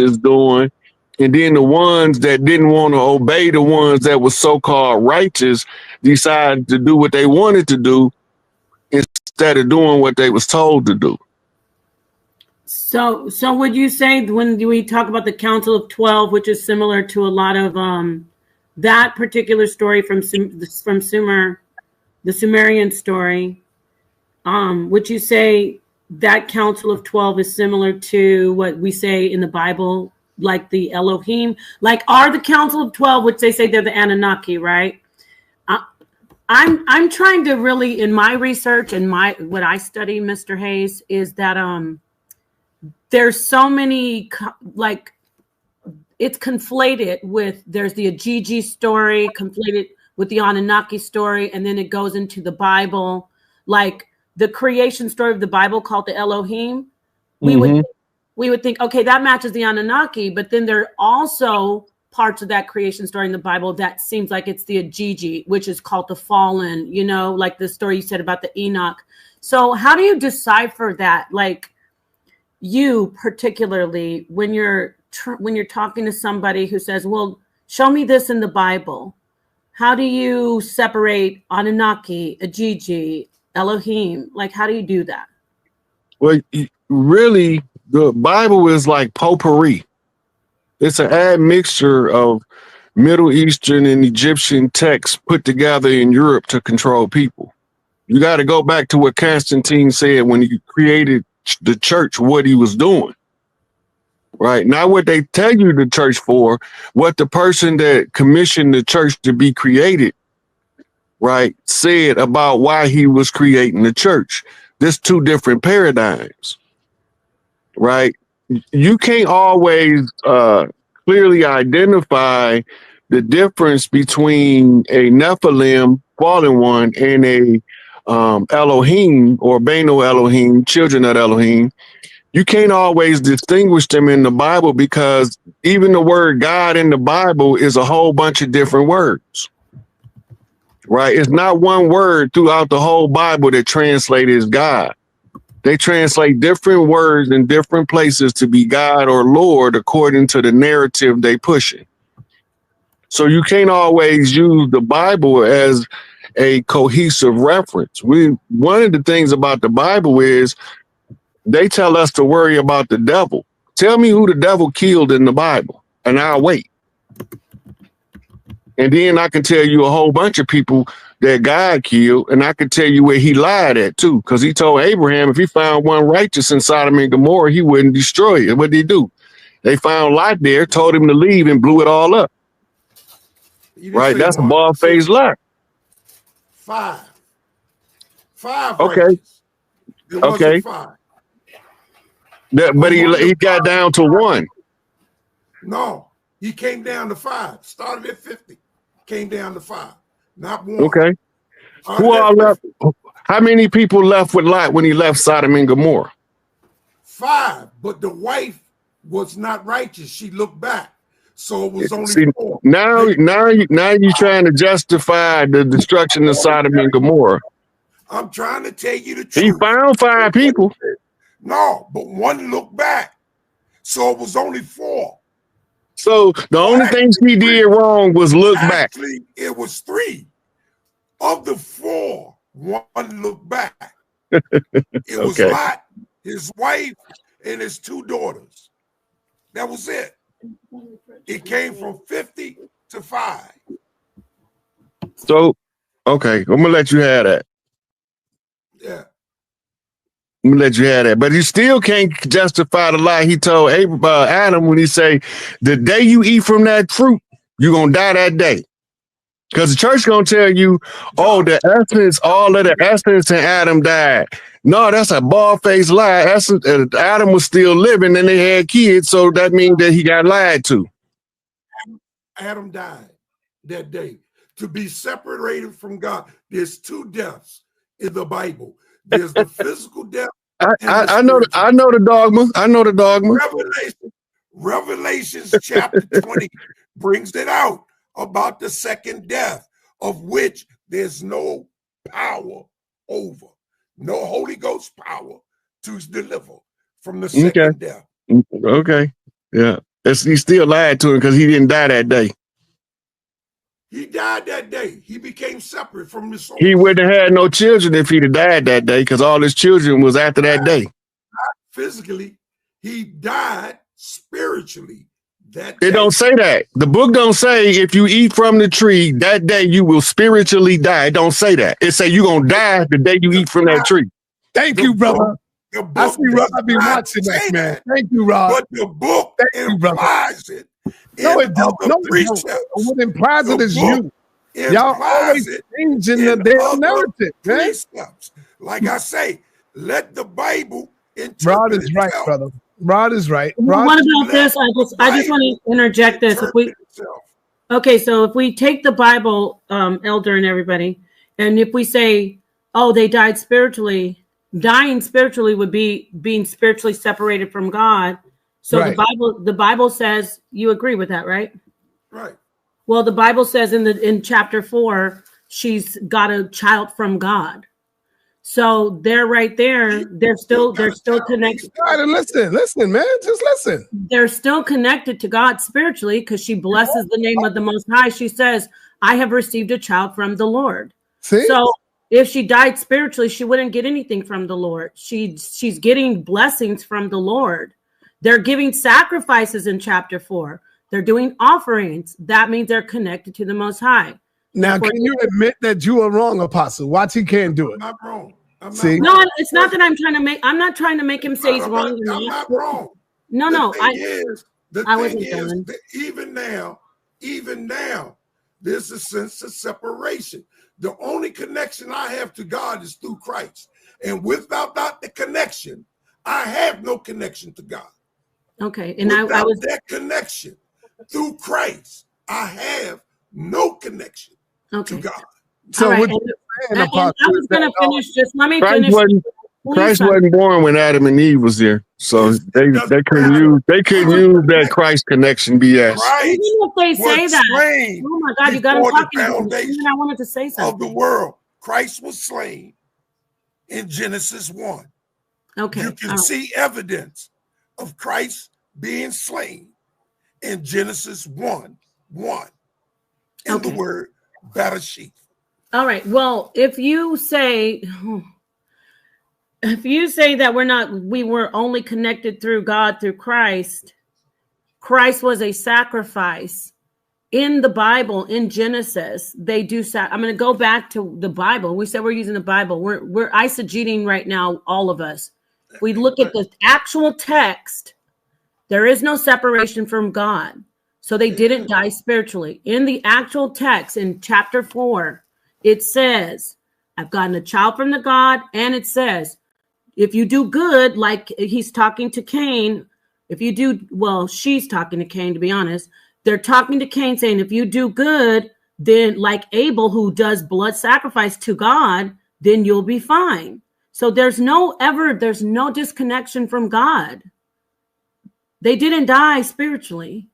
is doing. And then the ones that didn't want to obey the ones that were so-called righteous decided to do what they wanted to do instead of doing what they was told to do. So would you say when we talk about the Council of 12, which is similar to a lot of that particular story from Sumer, the Sumerian story, would you say that Council of 12 is similar to what we say in the Bible, like the Elohim? Like, are the Council of 12, which they say they're the Anunnaki, right? I'm trying to really, in my research and what I study, Mr. Hayes, is that there's so many, like, it's conflated with, there's the Ajiji story conflated with the Anunnaki story, and then it goes into the Bible, like the creation story of the Bible called the Elohim. We would think, okay, that matches the Anunnaki, but then there are also parts of that creation story in the Bible that seems like it's the Ajiji, which is called the fallen, you know, like the story you said about the Enoch. So how do you decipher that? Like, you particularly, when you're talking to somebody who says, well, show me this in the Bible, how do you separate Anunnaki, Ajiji, Elohim? Like, how do you do that? Well, really, the Bible is like potpourri. It's an admixture of Middle Eastern and Egyptian texts put together in Europe to control people. You got to go back to what Constantine said when he created the church, what he was doing, right? Not what they tell you the church for, what the person that commissioned the church to be created, right, said about why he was creating the church. There's two different paradigms, right? You can't always clearly identify the difference between a Nephilim, fallen one, and a Elohim or Beno Elohim, children of Elohim. You can't always distinguish them in the Bible because even the word God in the Bible is a whole bunch of different words, right? It's not one word throughout the whole Bible that translated as God. They translate different words in different places to be God or Lord according to the narrative they pushing. So you can't always use the Bible as a cohesive reference. One of the things about the Bible is they tell us to worry about the devil. Tell me who the devil killed in the Bible, and I'll wait. And then I can tell you a whole bunch of people that God killed, and I can tell you where he lied at too, because he told Abraham if he found one righteous in Sodom and Gomorrah, he wouldn't destroy it. What did he do? They found Lot there, told him to leave, and blew it all up. Right? That's a bald-faced lie. Five. Okay. Righteous. It wasn't five. But he got down to one. No, he came down to 5. Started at 50, came down to 5, not 1. Okay. Who all left? How many people left with Lot when he left Sodom and Gomorrah? 5, but the wife was not righteous. She looked back, so it was only 4. Now you're trying to justify the destruction of Sodom and Gomorrah. I'm trying to tell you the truth. He found 5 people. No, but 1 looked back, so it was only 4. So the only thing he did wrong was look back. Actually, it was 3. Of the 4, 1 looked back. It was Lot, his wife, and his 2 daughters. That was it. It came from 50 to 5. So, okay, I'm gonna let you have that. Yeah. I'm gonna let you have that, but you still can't justify the lie he told Adam when he say, the day you eat from that fruit, you're gonna die that day. Because the church gonna tell you, oh, the essence, all of the essence in Adam died. No, that's a bald-faced lie. Adam was still living and they had kids, so that means that he got lied to. Adam died that day. To be separated from God, there's 2 deaths in the Bible. There's the physical death. I know the dogma. I know the dogma. Revelations chapter 20 brings it out about the second death, of which there's no power over, no Holy Ghost power to deliver from the second death. Okay. Yeah. He still lied to him because he didn't die that day. He died that day. He became separate from the source. He wouldn't have had no children if he'd have died that day, because all his children was after that day. Not physically, he died spiritually that day. It don't say that. The book don't say if you eat from the tree that day you will spiritually die. It don't say that. It say you're gonna die the day you eat from that tree. Thank you, brother. I see Rob be watching that, man. Thank you, Rob. But the book implies it. No, it don't. No, it don't. What implies it is you. Y'all always changing the damn narrative, man. Precepts. Like I say, let the Bible interpret Rod is right, brother. Rod is right. Rod, what about this? I just want to interject this. Okay, so if we take the Bible, Elder and everybody, and if we say, oh, they died spiritually, dying spiritually would be being spiritually separated from God. So right. the Bible says, you agree with that, right? Right. Well, the Bible says in chapter 4, she's got a child from God. So they're right there. They're still connected. Listen, man. Just listen. They're still connected to God spiritually because she blesses the name of the Most High. She says, I have received a child from the Lord. See? So if she died spiritually, she wouldn't get anything from the Lord. She's getting blessings from the Lord. They're giving sacrifices in chapter 4. They're doing offerings. That means they're connected to the Most High. Now, can you admit that you are wrong, Apostle? Watch, he can't do it. I'm not wrong. See? No, it's not that I'm not trying to make him say he's wrong. I'm not wrong. No, even now, there's a sense of separation. The only connection I have to God is through Christ. And without the connection, I have no connection to God. Okay. And without that connection through Christ, I have no connection to God. So right. what I was going to finish. Just let me finish. Christ wasn't born when Adam and Eve was there, so they couldn't use that Christ connection BS. Even if they say that, oh my God, you got to talk to me. I wanted to say something. Of the world, Christ was slain in Genesis 1. Okay, you can see evidence of Christ being slain in Genesis 1:1 in the word Bereshit. All right. Well, if you say that we were only connected through God through Christ was a sacrifice in the Bible. In Genesis, they do. I'm going to go back to the Bible. We said we're using the Bible. We're eisegeting right now, all of us. If we look at the actual text, there is no separation from God. So they didn't die spiritually. In the actual text, in chapter 4, it says, I've gotten a child from the God, and it says, if you do good, like he's talking to Cain, she's talking to Cain, to be honest. They're talking to Cain saying, if you do good, then like Abel, who does blood sacrifice to God, then you'll be fine. So there's no disconnection from God. They didn't die spiritually.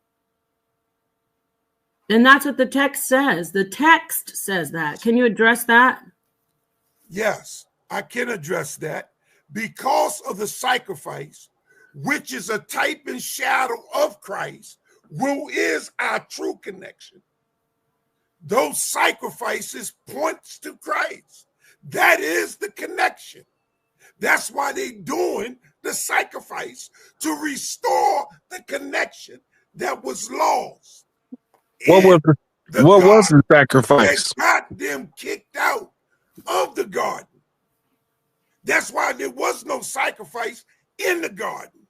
And that's what the text says. The text says that. Can you address that? Yes, I can address that. Because of the sacrifice, which is a type and shadow of Christ, who is our true connection. Those sacrifices points to Christ. That is the connection. That's why they're doing the sacrifice, to restore the connection that was lost. What was the sacrifice? They got them kicked out of the garden. That's why there was no sacrifice in the garden,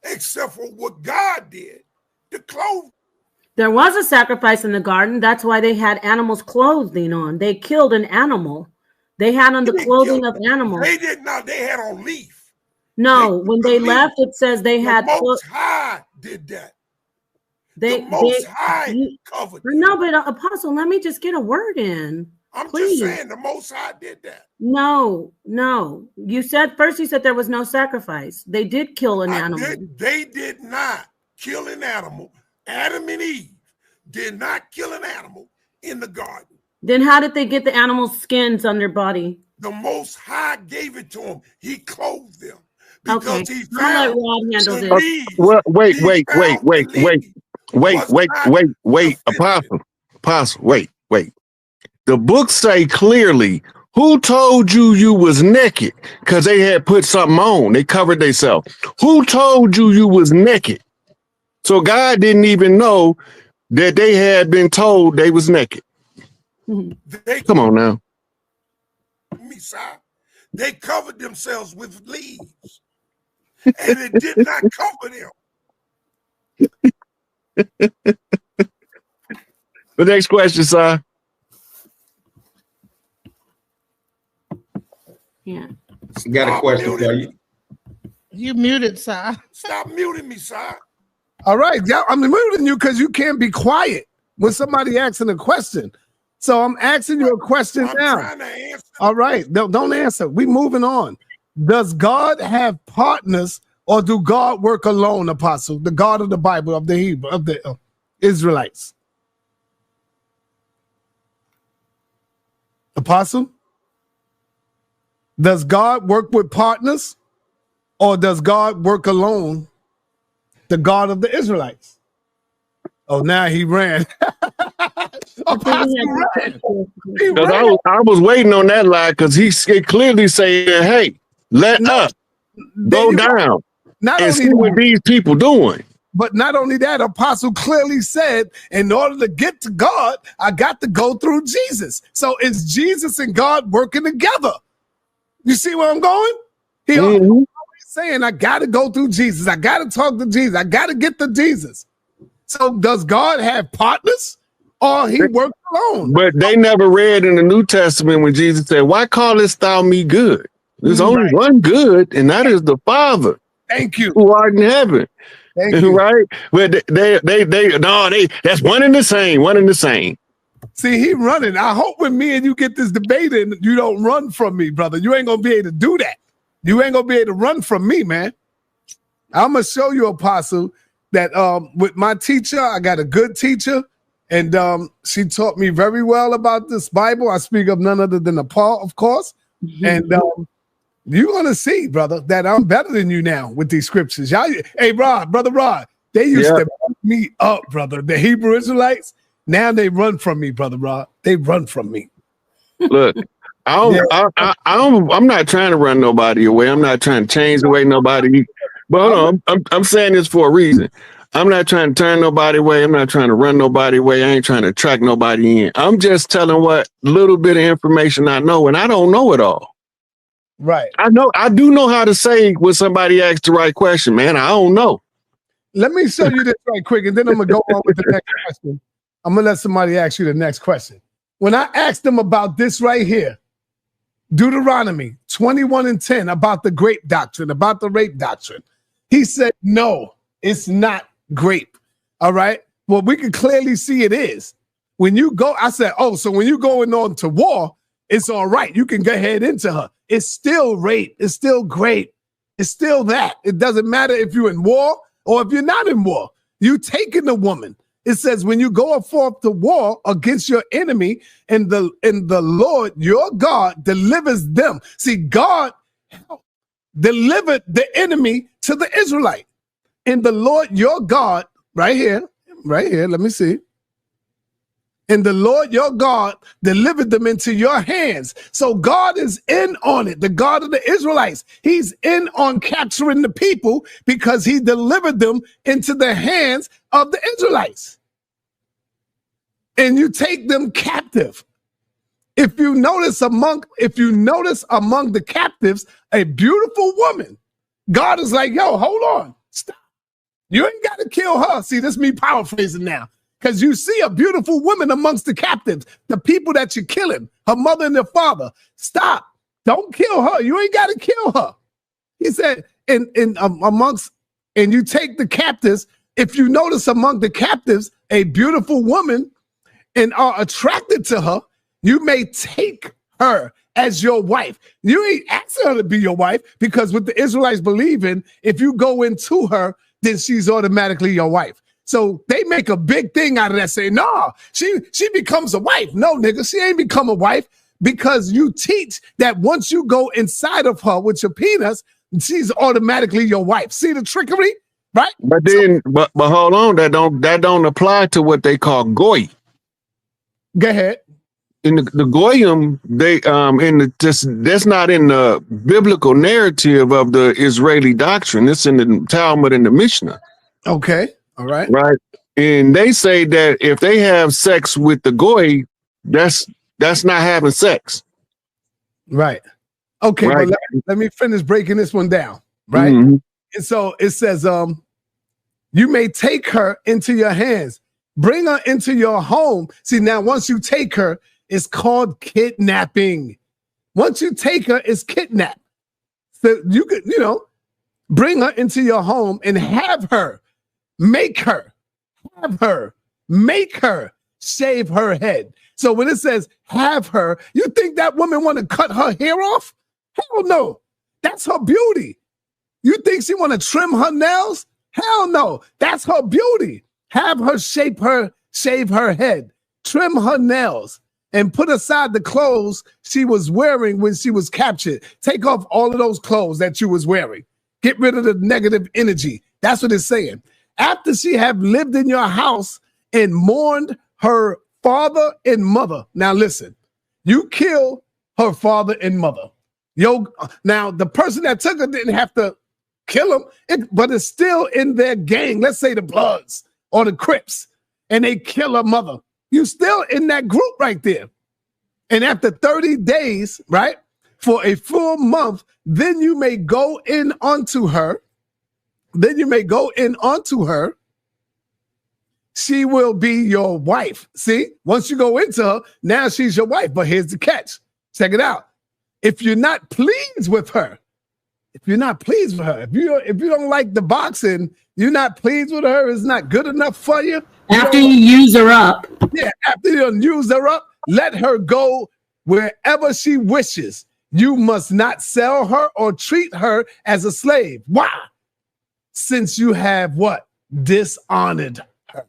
except for what God did to clothe. There was a sacrifice in the garden. That's why they had animals' clothing on. They killed an animal. They had on the clothing of animals. They did not. They had on leaf. No, when they left, it says they had. The Most High did that. The Most High covered. No, but Apostle, let me just get a word in. I'm just saying the Most High did that. No. You said there was no sacrifice. They did kill an animal. They did not kill an animal. Adam and Eve did not kill an animal in the garden. Then how did they get the animal's skins on their body? The Most High gave it to them. He clothed them. because Okay. he I'm gonna let found Rod handle the this. leaves. Well, wait, He wait, wait, found wait, the wait, leaves wait, was not Apostle, wait. The book say clearly, who told you you was naked? Because they had put something on. They covered themselves. Who told you you was naked? So God didn't even know that they had been told they was naked. They Come on now. They covered themselves with leaves, and it did not cover them. The next question, sir. Yeah. Got a question for you. You muted, sir. Stop muting me, sir. All right, yeah, I'm muting you because you can't be quiet when somebody asking a question. So I'm asking you a question now. Trying to answer. All right, don't answer. We moving on. Does God have partners, or do God work alone, Apostle? The God of the Bible, of the Hebrew, of the Israelites. Apostle? Does God work with partners, or does God work alone? The God of the Israelites. Oh, now he ran. Apostle ran. He ran. I was waiting on that line because he clearly saying, hey, let us go down and see what these people doing. But not only that, Apostle clearly said, in order to get to God, I got to go through Jesus. So it's Jesus and God working together. You see where I'm going? He always saying, I got to go through Jesus. I got to talk to Jesus. I got to get to Jesus. So does God have partners, or he works alone? But they never read in the New Testament when Jesus said, why callest thou me good? There's only one good, and that is the Father. Thank you. Who art in heaven. Thank you. Right? But that's one and the same, one and the same. See, he running. I hope when me and you get this debate in, you don't run from me, brother. You ain't gonna be able to do that. You ain't gonna be able to run from me, man. I'm gonna show you, Apostle, that with my teacher, I got a good teacher, and she taught me very well about this Bible. I speak of none other than Paul, of course. And you're gonna see, brother, that I'm better than you now with these scriptures. Y'all, hey, brother Rod, they used to beat me up, brother. The Hebrew Israelites, now they run from me, brother Rod. They run from me. Look, I'm not trying to run nobody away. I'm not trying to change the way nobody. But hold on, I'm saying this for a reason. I'm not trying to turn nobody away. I'm not trying to run nobody away. I ain't trying to track nobody in. I'm just telling what little bit of information I know, and I don't know it all. Right. I do know how to say when somebody asks the right question, man. I don't know. Let me show you this right quick, and then I'm gonna go on with the next question. I'm gonna let somebody ask you the next question. When I asked them about this right here, Deuteronomy 21:10, about the grape doctrine, about the rape doctrine, he said, no, it's not grape. All right. Well, we can clearly see it is. When you go, I said, oh, so when you're going on to war, it's all right. You can go ahead into her. It's still rape. It's still grape. It's still that. It doesn't matter if you're in war or if you're not in war. You taking the woman. It says when you go forth to war against your enemy, and the Lord your God delivers them. See, God delivered the enemy to the Israelite. And the Lord your God, right here, let me see. And the Lord your God delivered them into your hands. So God is in on it. The God of the Israelites, he's in on capturing the people because he delivered them into the hands of the Israelites. And you take them captive. If you notice among the captives, a beautiful woman, God is like, yo, hold on, stop. You ain't got to kill her. See, this is me paraphrasing now. Because you see a beautiful woman amongst the captives, the people that you're killing, her mother and her father. Stop. Don't kill her. You ain't got to kill her. He said, and you take the captives. If you notice among the captives a beautiful woman and are attracted to her, you may take her as your wife. You ain't asking her to be your wife, because what the Israelites believe in, if you go into her, then she's automatically your wife. So they make a big thing out of that, saying, no, she becomes a wife. No, nigga, she ain't become a wife, because you teach that once you go inside of her with your penis, she's automatically your wife. See the trickery, right? But then, but hold on, that don't apply to what they call goy. Go ahead. In the goyim, they that's not in the biblical narrative of the Israeli doctrine. It's in the Talmud and the Mishnah. Okay, all right, right. And they say that if they have sex with the goy, that's not having sex. Right. Okay, right. But let me finish breaking this one down. Right. Mm-hmm. And so it says, you may take her into your hands, bring her into your home. See, now once you take her, it's called kidnapping. Once you take her, it's kidnap. So you could, bring her into your home and have her, make her shave her head. So when it says have her, you think that woman want to cut her hair off? Hell no. That's her beauty. You think she want to trim her nails? Hell no. That's her beauty. Have her shave her head, trim her nails, and put aside the clothes she was wearing when she was captured. Take off all of those clothes that you was wearing. Get rid of the negative energy. That's what it's saying. After she have lived in your house and mourned her father and mother. Now listen, you kill her father and mother. Now the person that took her didn't have to kill him, but it's still in their gang. Let's say the Bloods or the Crips, and they kill her mother. You still in that group right there. And after 30 days, right, for a full month, then you may go in onto her. She will be your wife. See, once you go into her, now she's your wife. But here's the catch. Check it out. If you're not pleased with her, if you don't like the boxing, you're not pleased with her, it's not good enough for you. After you use her up. Yeah, after you use her up, let her go wherever she wishes. You must not sell her or treat her as a slave. Why? Since you have what? Dishonored her.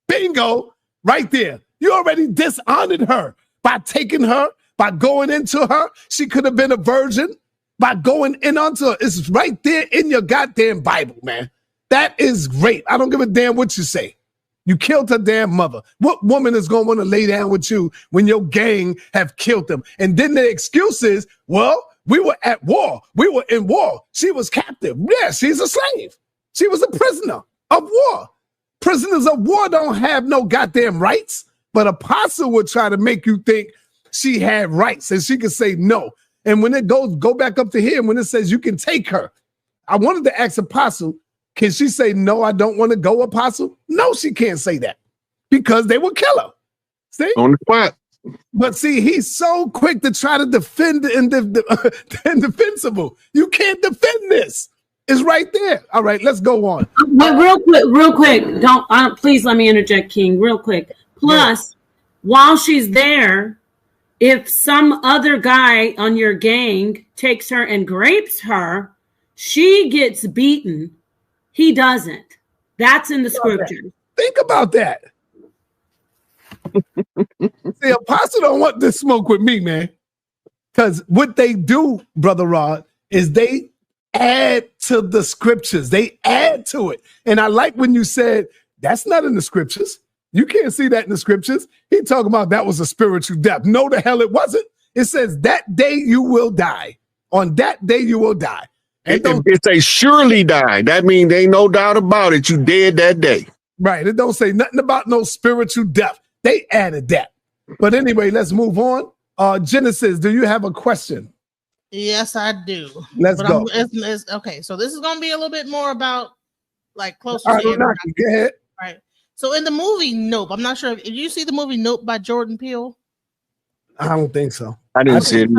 Bingo, right there. You already dishonored her by taking her, by going into her. She could have been a virgin. By going in onto her. It's right there in your goddamn Bible, man. That is great. I don't give a damn what you say. You killed her damn mother. What woman is going to want to lay down with you when your gang have killed them? And then the excuse is, well, we were at war. We were in war. She was captive. Yeah, she's a slave. She was a prisoner of war. Prisoners of war don't have no goddamn rights, but Apostle would try to make you think she had rights and she could say no. And when it goes, go back up to here, when it says you can take her, I wanted to ask Apostle, can she say, no, I don't want to go, Apostle? No, she can't say that because they will kill her. See? On the spot. But see, he's so quick to try to defend the indefensible. You can't defend this. It's right there. All right, let's go on. But real quick, please let me interject, King, real quick. Plus, while she's there, if some other guy on your gang takes her and grapes her, she gets beaten. He doesn't. That's in the scripture. Think about that. See, Apostle don't want this smoke with me, man. Because what they do, Brother Rod, is they add to the scriptures. They add to it. And I like when you said, that's not in the scriptures. You can't see that in the scriptures. He talking about that was a spiritual death. No, the hell it wasn't. It says that day you will die. On that day you will die. And it's a surely die. That means ain't no doubt about it. You dead that day. Right. It don't say nothing about no spiritual death. They added that. But anyway, let's move on. Genesis, do you have a question? Yes, I do. Let's go. Okay, so this is going to be a little bit more about like closer to Anunnaki. Go ahead. Right. So in the movie Nope, I'm not sure if you see the movie Nope by Jordan Peele. I don't think so. I didn't see it.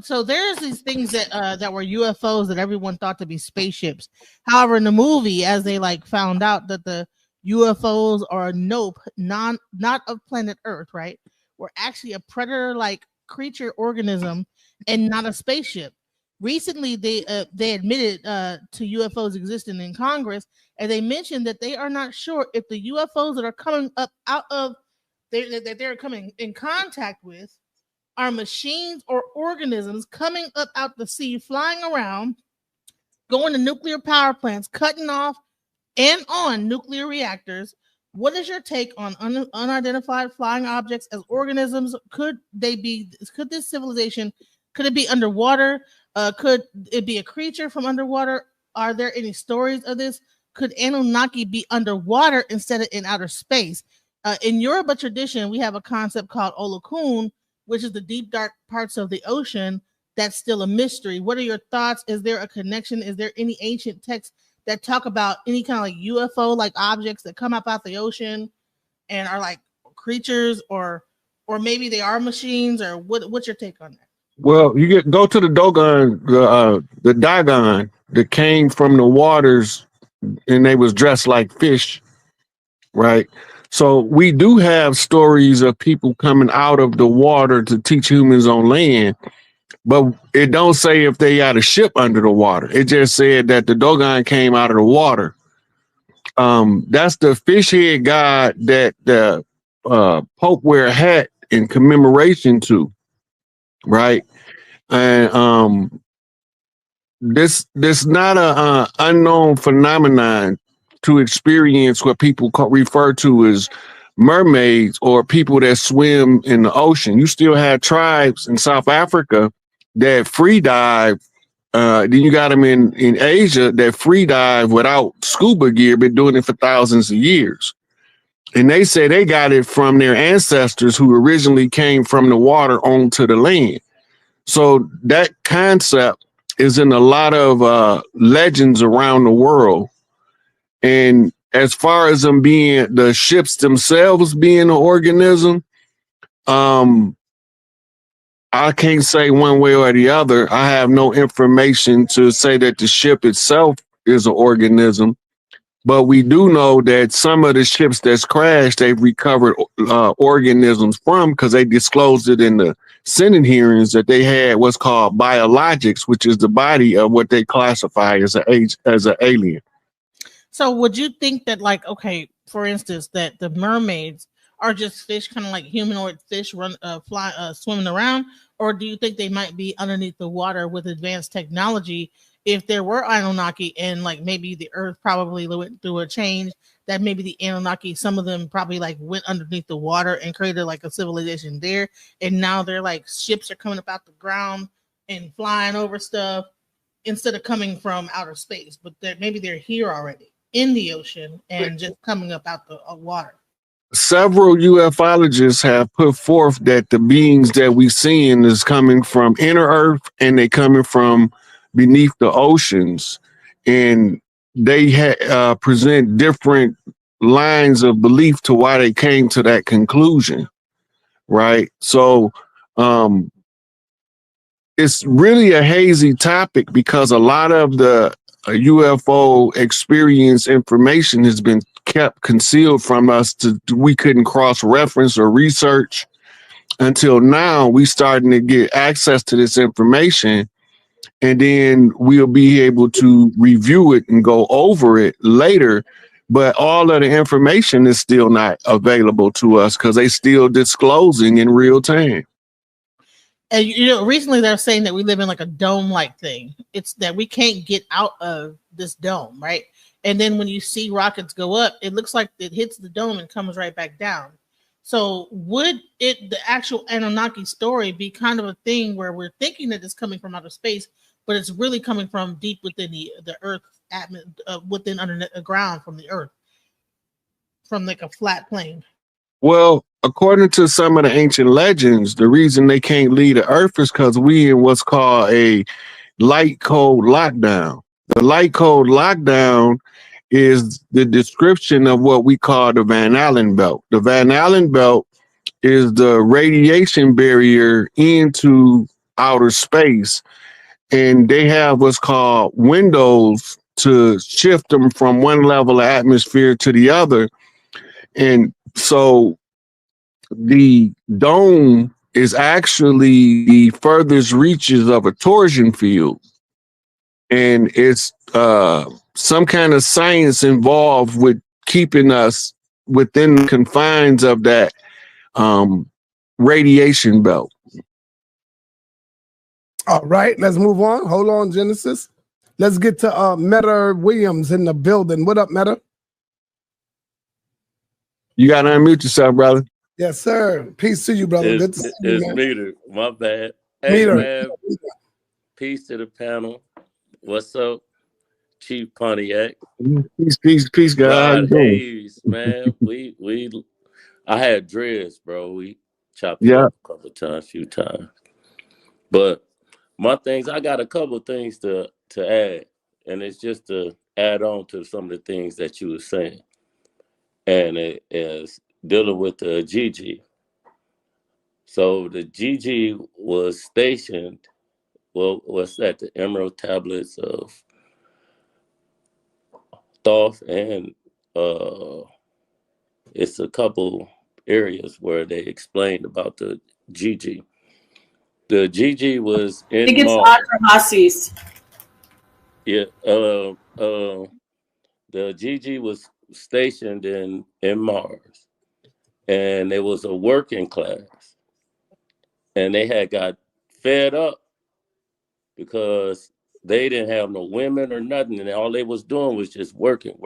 So there's these things that were UFOs that everyone thought to be spaceships. However, in the movie, as they like found out that the UFOs are not of planet Earth, right? Were actually a predator-like creature organism and not a spaceship. Recently, they admitted to UFOs existing in Congress, and they mentioned that they are not sure if the UFOs that are coming up out of that they're coming in contact with are machines or organisms coming up out the sea, flying around, going to nuclear power plants, cutting off and on nuclear reactors. What is your take on unidentified flying objects as organisms? Could this civilization, could it be underwater? Could it be a creature from underwater? Are there any stories of this? Could Anunnaki be underwater instead of in outer space? In Yoruba tradition, we have a concept called Olokun, which is the deep, dark parts of the ocean. That's still a mystery. What are your thoughts? Is there a connection? Is there any ancient texts that talk about any kind of like UFO like objects that come up out the ocean and are like creatures, or maybe they are machines, or what's your take on that? Well, go to the Dogon, the Dagon that came from the waters, and they was dressed like fish, right? So we do have stories of people coming out of the water to teach humans on land. But it don't say if they got a ship under the water. It just said that the Dogon came out of the water. That's the fish head god that the Pope wear a hat in commemoration to, right? And this not a unknown phenomenon to experience what people refer to as mermaids or people that swim in the ocean. You still have tribes in South Africa that free dive. Then you got them in Asia that free dive without scuba gear, been doing it for thousands of years. And they say they got it from their ancestors who originally came from the water onto the land. So that concept is in a lot of legends around the world. And as far as them being the ships themselves being an organism, I can't say one way or the other. I have no information to say that the ship itself is an organism, but we do know that some of the ships that's crashed, they've recovered organisms from, because they disclosed it in the Senate hearings that they had what's called biologics, which is the body of what they classify as an alien. So would you think that, like, okay, for instance, that the mermaids are just fish, kind of like humanoid fish swimming around? Or do you think they might be underneath the water with advanced technology? If there were Anunnaki and like maybe the earth probably went through a change, that maybe the Anunnaki, some of them probably like went underneath the water and created like a civilization there. And now they're like ships are coming up out the ground and flying over stuff instead of coming from outer space. But maybe they're here already in the ocean and just coming up out the water. Several ufologists have put forth that the beings that we seeing is coming from inner earth and they coming from beneath the oceans, and they present different lines of belief to why they came to that conclusion, right? So it's really a hazy topic because a lot of the UFO experience information has been kept concealed from us. We couldn't cross-reference or research until now. We starting to get access to this information, and then we'll be able to review it and go over it later. But all of the information is still not available to us because they still disclosing in real time. And you know, recently they're saying that we live in like a dome-like thing. It's that we can't get out of this dome, right? And then when you see rockets go up, it looks like it hits the dome and comes right back down. So would the actual Anunnaki story be kind of a thing where we're thinking that it's coming from outer space, but it's really coming from deep within the earth, within under the ground from the earth, from like a flat plane? Well, according to some of the ancient legends, the reason they can't leave the earth is because we in what's called a light cold lockdown. The light cold lockdown is the description of what we call the Van Allen belt. The Van Allen belt is the radiation barrier into outer space, and they have what's called windows to shift them from one level of atmosphere to the other. And so the dome is actually the furthest reaches of a torsion field. And it's some kind of science involved with keeping us within the confines of that radiation belt. All right, let's move on. Hold on, Genesis. Let's get to Meta Williams in the building. What up, Meta? You got to unmute yourself, brother. Yes, sir. Peace to you, brother. Good to see you, It's man. Meter. My bad. Hey, Meter. man. Peace to the panel. What's up, Chief Pontiac? Peace, God. How you Rod doing? Hayes, man. I had dreads, bro. We chopped it up a couple of times, few times. But I got a couple of things to add, and it's just to add on to some of the things that you were saying. And it is dealing with the GG. So the GG was stationed, well, what's that? The Emerald Tablets of Thoth, and it's a couple areas where they explained about the GG. The GG was in I think it's Mars. Atrahasis. Yeah, the GG was stationed in Mars, and it was a working class, and they had got fed up because they didn't have no women or nothing, and all they was doing was just working.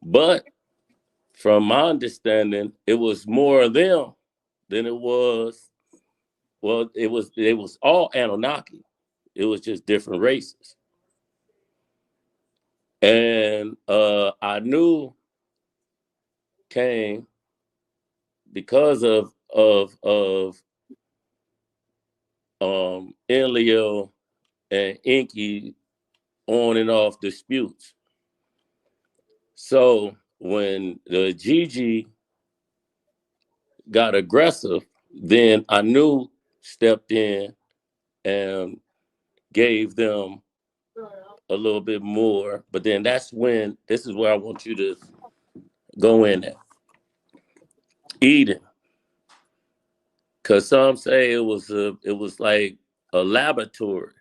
But from my understanding, it was more of them than it was. Well, it was all Anunnaki. It was just different races. And I knew came because of Enlil and Enki on and off disputes. So when the GG got aggressive, then I knew stepped in and gave them a little bit more. But then that's when, this is where I want you to go in at. Eden. Because some say it was like a laboratory,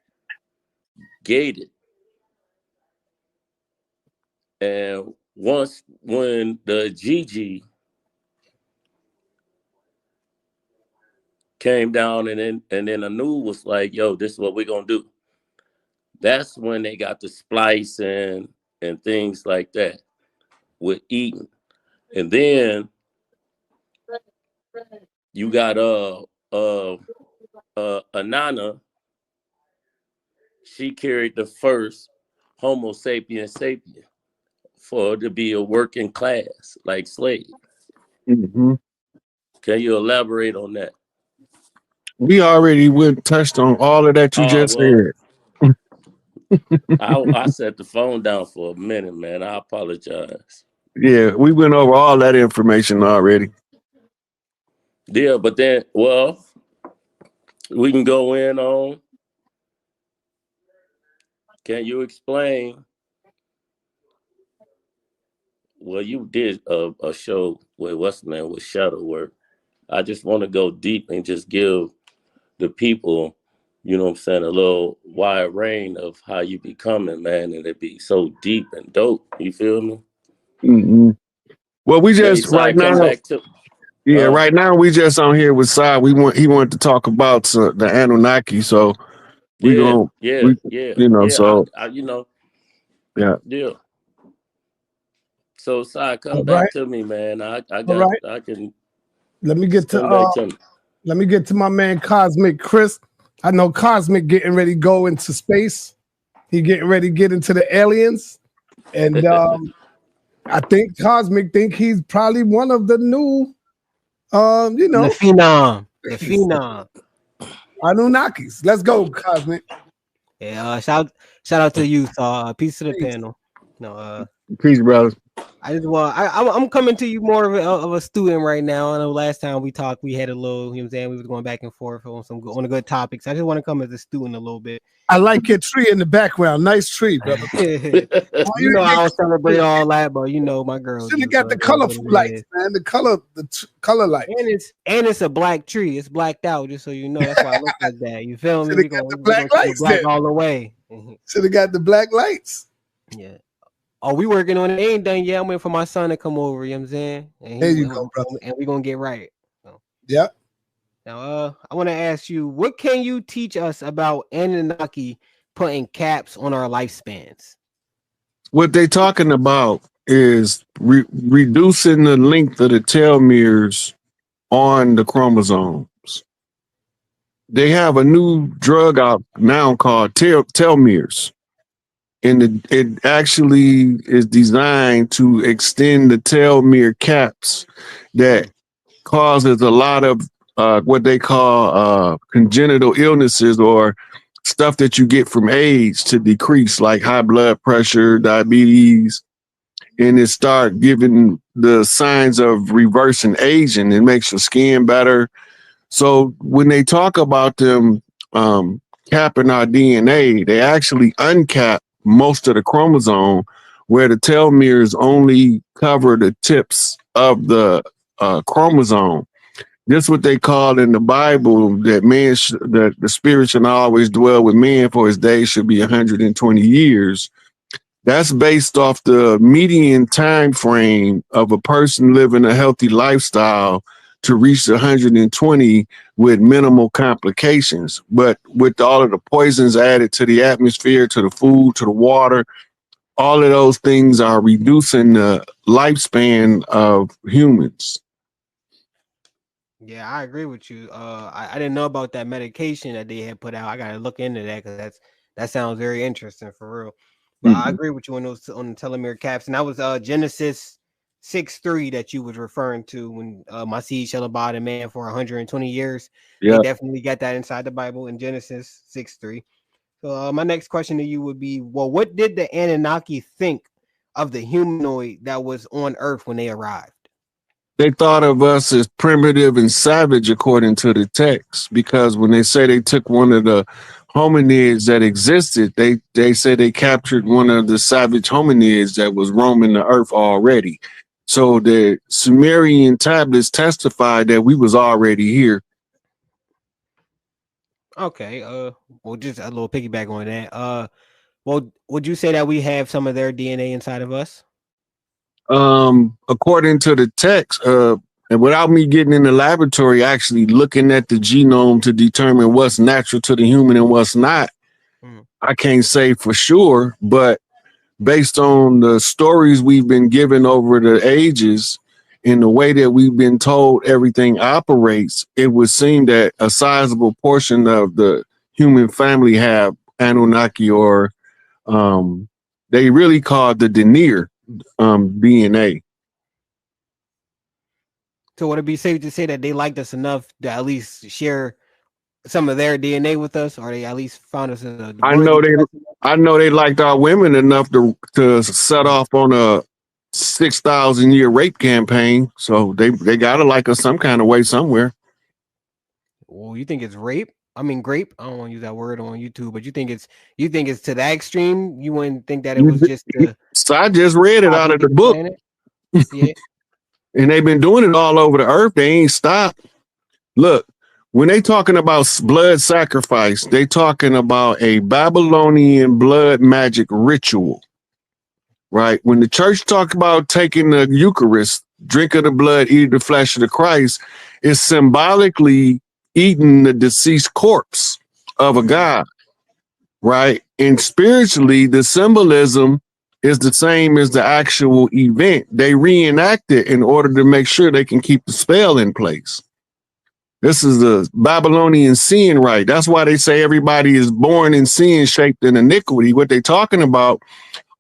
gated. And when the GG came down, and then Anu was like, yo, this is what we're gonna do. That's when they got the splice and things like that with Eden. And then you got Anana. She carried the first Homo sapien sapien for to be a working class, like slave. Mm-hmm. Can you elaborate on that? We already touched on all of that you just said. I set the phone down for a minute, man. I apologize. Yeah, we went over all that information already. Yeah, but then, well, we can go in on, can you explain? Well, you did a show with what's the name, with shadow work. I just want to go deep and just give the people, you know what I'm saying, a little wide range of how you becoming, man, and it be so deep and dope. You feel me? Mm-hmm. Well, we just right now. Right now we just on here with Sai. He wanted to talk about the Anunnaki, so we so So Sai, come back to me, man. I can. Let me get to my man Cosmic Chris. I know Cosmic getting ready to go into space. He getting ready to get into the aliens, and I think Cosmic think he's probably one of the new, the phenom, Anunnakis. Let's go, Cosmic. Yeah, shout out to you, peace to the panel. Peace, brothers. I'm coming to you more of a student right now. I know last time we talked, we had a little, you know what I'm saying, we was going back and forth on the good topics. I just want to come as a student a little bit. I like your tree in the background. Nice tree, brother. I don't celebrate all that, but my girl. Should have got the colorful lights, man. The color light. And it's a black tree. It's blacked out, just so you know. That's why I look like that. You feel me? Should have got the black lights black all the way. Should have got the black lights. Yeah. Oh, we working on it. Ain't done yet. I'm waiting for my son to come over. You know what I'm saying? There you go, brother. And we're gonna get right. So. Yep. Now, I want to ask you, what can you teach us about Anunnaki putting caps on our lifespans? What they talking about is reducing the length of the telomeres on the chromosomes. They have a new drug out now called telomeres, and it actually is designed to extend the telomere caps that causes a lot of what they call congenital illnesses or stuff that you get from age to decrease, like high blood pressure, diabetes, and it start giving the signs of reversing aging. It makes your skin better. So when they talk about them capping our DNA, they actually uncap most of the chromosome, where the telomeres only cover the tips of the chromosome. This is what they call in the Bible that that the spirit should always dwell with man, for his days should be 120 years. That's based off the median time frame of a person living a healthy lifestyle to reach 120 with minimal complications. But with all of the poisons added to the atmosphere, to the food, to the water, all of those things are reducing the lifespan of humans. Yeah, I agree with you. I didn't know about that medication that they had put out. I gotta look into that because that sounds very interesting for real. But I agree with you on those on the telomere caps, and that was Genesis 6:3 that you was referring to when my seed shall abide in man for 120 years. Yeah. They definitely got that inside the Bible in Genesis 6:3. So my next question to you would be, well, what did the Anunnaki think of the humanoid that was on Earth when they arrived? They thought of us as primitive and savage according to the text, because when they say they took one of the hominids that existed, they say they captured one of the savage hominids that was roaming the earth already. So the Sumerian tablets testified that we was already here. Okay, well, just a little piggyback on that. Well, would you say that we have some of their DNA inside of us? According to the text, and without me getting in the laboratory, actually looking at the genome to determine what's natural to the human and what's not, I can't say for sure, but based on the stories we've been given over the ages and the way that we've been told everything operates, it would seem that a sizable portion of the human family have Anunnaki, or they really call the denier DNA. So would it be safe to say that they liked us enough to at least share some of their DNA with us, or they at least found us as a I know they liked our women enough to set off on a 6,000 year rape campaign. So they gotta like us some kind of way somewhere. Well, you think it's rape? I mean grape. I don't want to use that word on YouTube, but you think it's to that extreme? You wouldn't think that it was just so I just read it out of the book. Yeah. And they've been doing it all over the earth. They ain't stopped. Look, when they talking about blood sacrifice, they talking about a Babylonian blood magic ritual, right? When the church talk about taking the Eucharist, drink of the blood, eat the flesh of the Christ, it's symbolically eating the deceased corpse of a god, right? And spiritually, the symbolism is the same as the actual event. They reenact it in order to make sure they can keep the spell in place. This is the Babylonian sin, right? That's why they say everybody is born in sin, shaped in iniquity. What they talking about,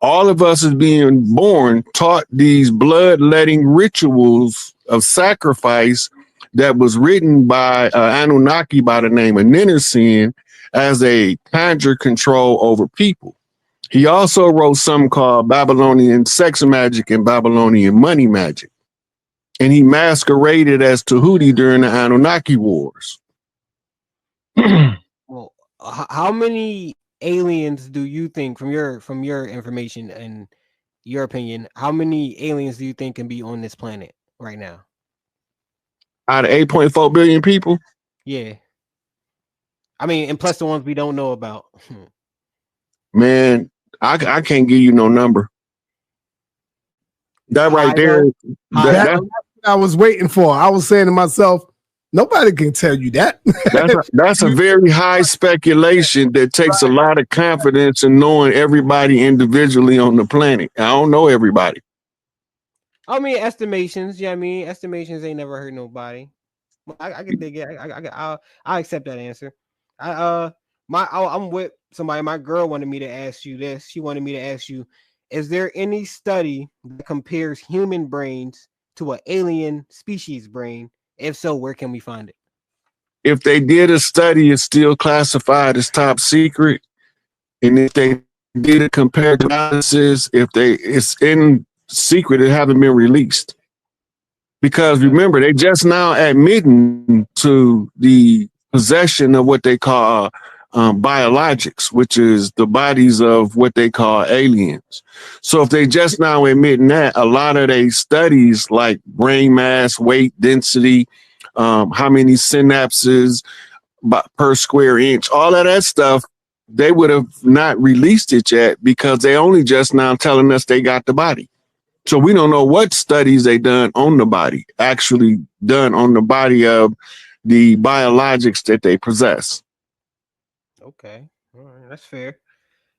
all of us is being born, taught these bloodletting rituals of sacrifice that was written by Anunnaki by the name of Ninursin as a conjure control over people. He also wrote something called Babylonian sex magic and Babylonian money magic. And he masqueraded as Tahuti during the Anunnaki Wars. Well, how many aliens do you think, from your information and your opinion, how many aliens do you think can be on this planet right now? Out of 8.4 billion people? Yeah. I mean, and plus the ones we don't know about. Man, I can't give you no number. That right there. That's what I was waiting for. I was saying to myself, Nobody can tell you that. That's a very high speculation that takes a lot of confidence in knowing everybody individually on the planet. I don't know everybody. I mean, estimations. Yeah, I mean, estimations ain't never hurt nobody. I can dig it. I'll accept that answer. I'm with somebody. My girl wanted me to ask you this. She wanted me to ask you, is there any study that compares human brains to an alien species brain? If so, where can we find it? If they did a study, it's still classified as top secret. And if they did a comparative analysis, it's in secret, it haven't been released. Because remember, they just now admitting to the possession of what they call biologics, which is the bodies of what they call aliens. So if they just now admitting that, a lot of their studies like brain mass, weight, density, how many synapses per square inch, all of that stuff, they would have not released it yet because they only just now telling us they got the body. So we don't know what studies they done on the body, actually done on the body of the biologics that they possess. Okay, all right, that's fair.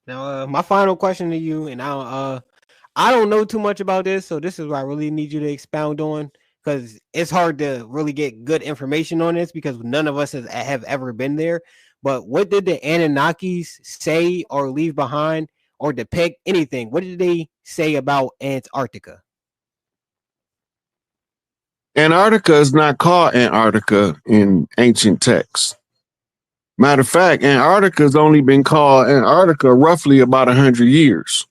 Now, my final question to you, and I don't know too much about this, so this is what I really need you to expound on, because it's hard to really get good information on this because none of us have ever been there. But what did the Anunnakis say or leave behind or depict anything? What did they say about Antarctica? Antarctica is not called Antarctica in ancient texts. Matter of fact, Antarctica has only been called Antarctica roughly about 100 years.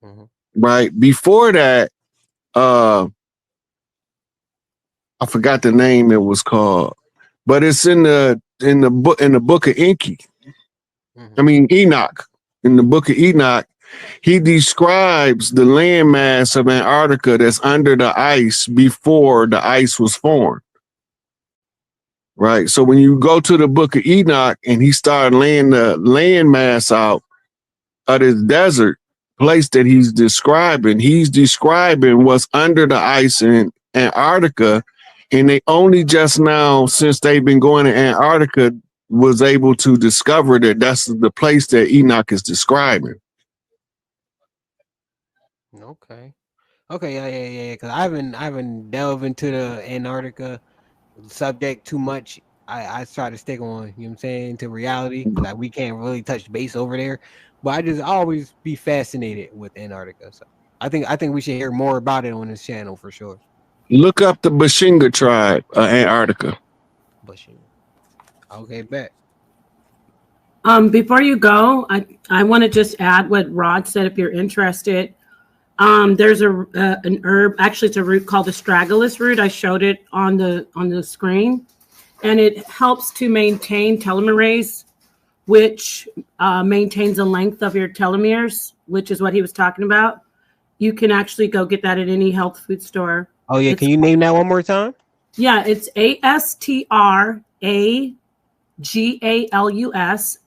Mm-hmm. Right before that, I forgot the name it was called, but it's in the book of Enki. Mm-hmm. I mean Enoch. In the book of Enoch, he describes the landmass of Antarctica that's under the ice before the ice was formed. Right. So when you go to the book of Enoch and he started laying the landmass out of this desert place that he's describing what's under the ice in Antarctica. And they only just now, since they've been going to Antarctica, was able to discover that that's the place that Enoch is describing. Okay. Yeah. Because I haven't delved into the Antarctica subject too much. I try to stick on, you know what I'm saying, to reality. Like we can't really touch base over there. But I always be fascinated with Antarctica. So I think we should hear more about it on this channel for sure. Look up the Bashinga tribe of Antarctica. Bashinga. Okay, bet. Before you go, I want to just add what Rod said if you're interested. There's an herb, actually it's a root called the astragalus root. I showed it on the screen, and it helps to maintain telomerase, which maintains the length of your telomeres, which is what he was talking about. You can actually go get that at any health food store. Oh yeah, can you name that one more time? Yeah, it's astragalus,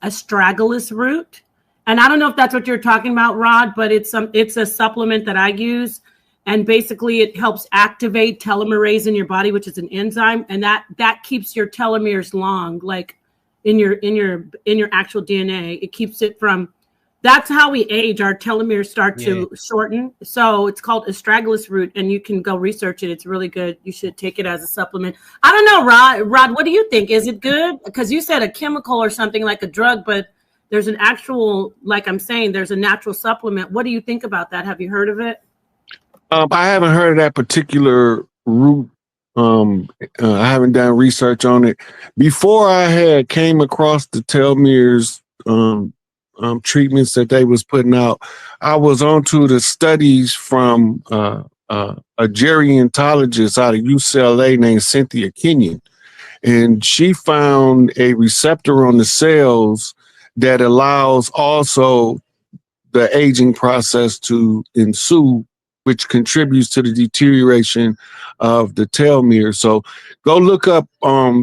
astragalus root. And I don't know if that's what you're talking about, Rod, but it's a supplement that I use, and basically it helps activate telomerase in your body, which is an enzyme, and that keeps your telomeres long, like in your actual DNA. It keeps it from. That's how we age. Our telomeres start to shorten. So it's called astragalus root, and you can go research it. It's really good. You should take it as a supplement. I don't know, Rod, what do you think? Is it good? Because you said a chemical or something like a drug, but there's an actual, like I'm saying, there's a natural supplement. What do you think about that? Have you heard of it? I haven't heard of that particular root. I haven't done research on it. Before I had came across the telomeres treatments that they was putting out, I was onto the studies from a gerontologist out of UCLA named Cynthia Kenyon, and she found a receptor on the cells that allows also the aging process to ensue, which contributes to the deterioration of the telomere. So go look up,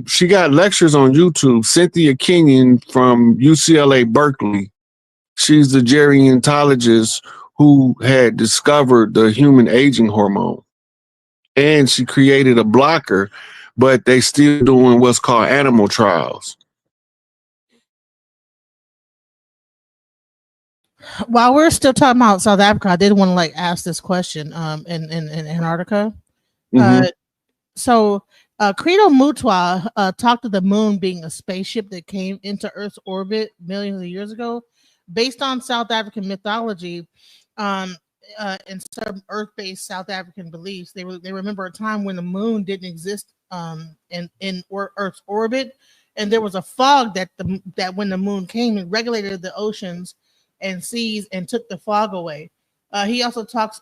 she got lectures on YouTube, Cynthia Kenyon from UCLA Berkeley. She's the gerontologist who had discovered the human aging hormone. And she created a blocker but they still doing what's called animal trials. While we're still talking about South Africa, I did want to like ask this question. In Antarctica, so Credo Mutwa talked of the moon being a spaceship that came into Earth's orbit millions of years ago, based on South African mythology. And some Earth-based South African beliefs, they remember a time when the moon didn't exist in Earth's orbit, and there was a fog that when the moon came, it regulated the oceans and seas and took the fog away. He also talks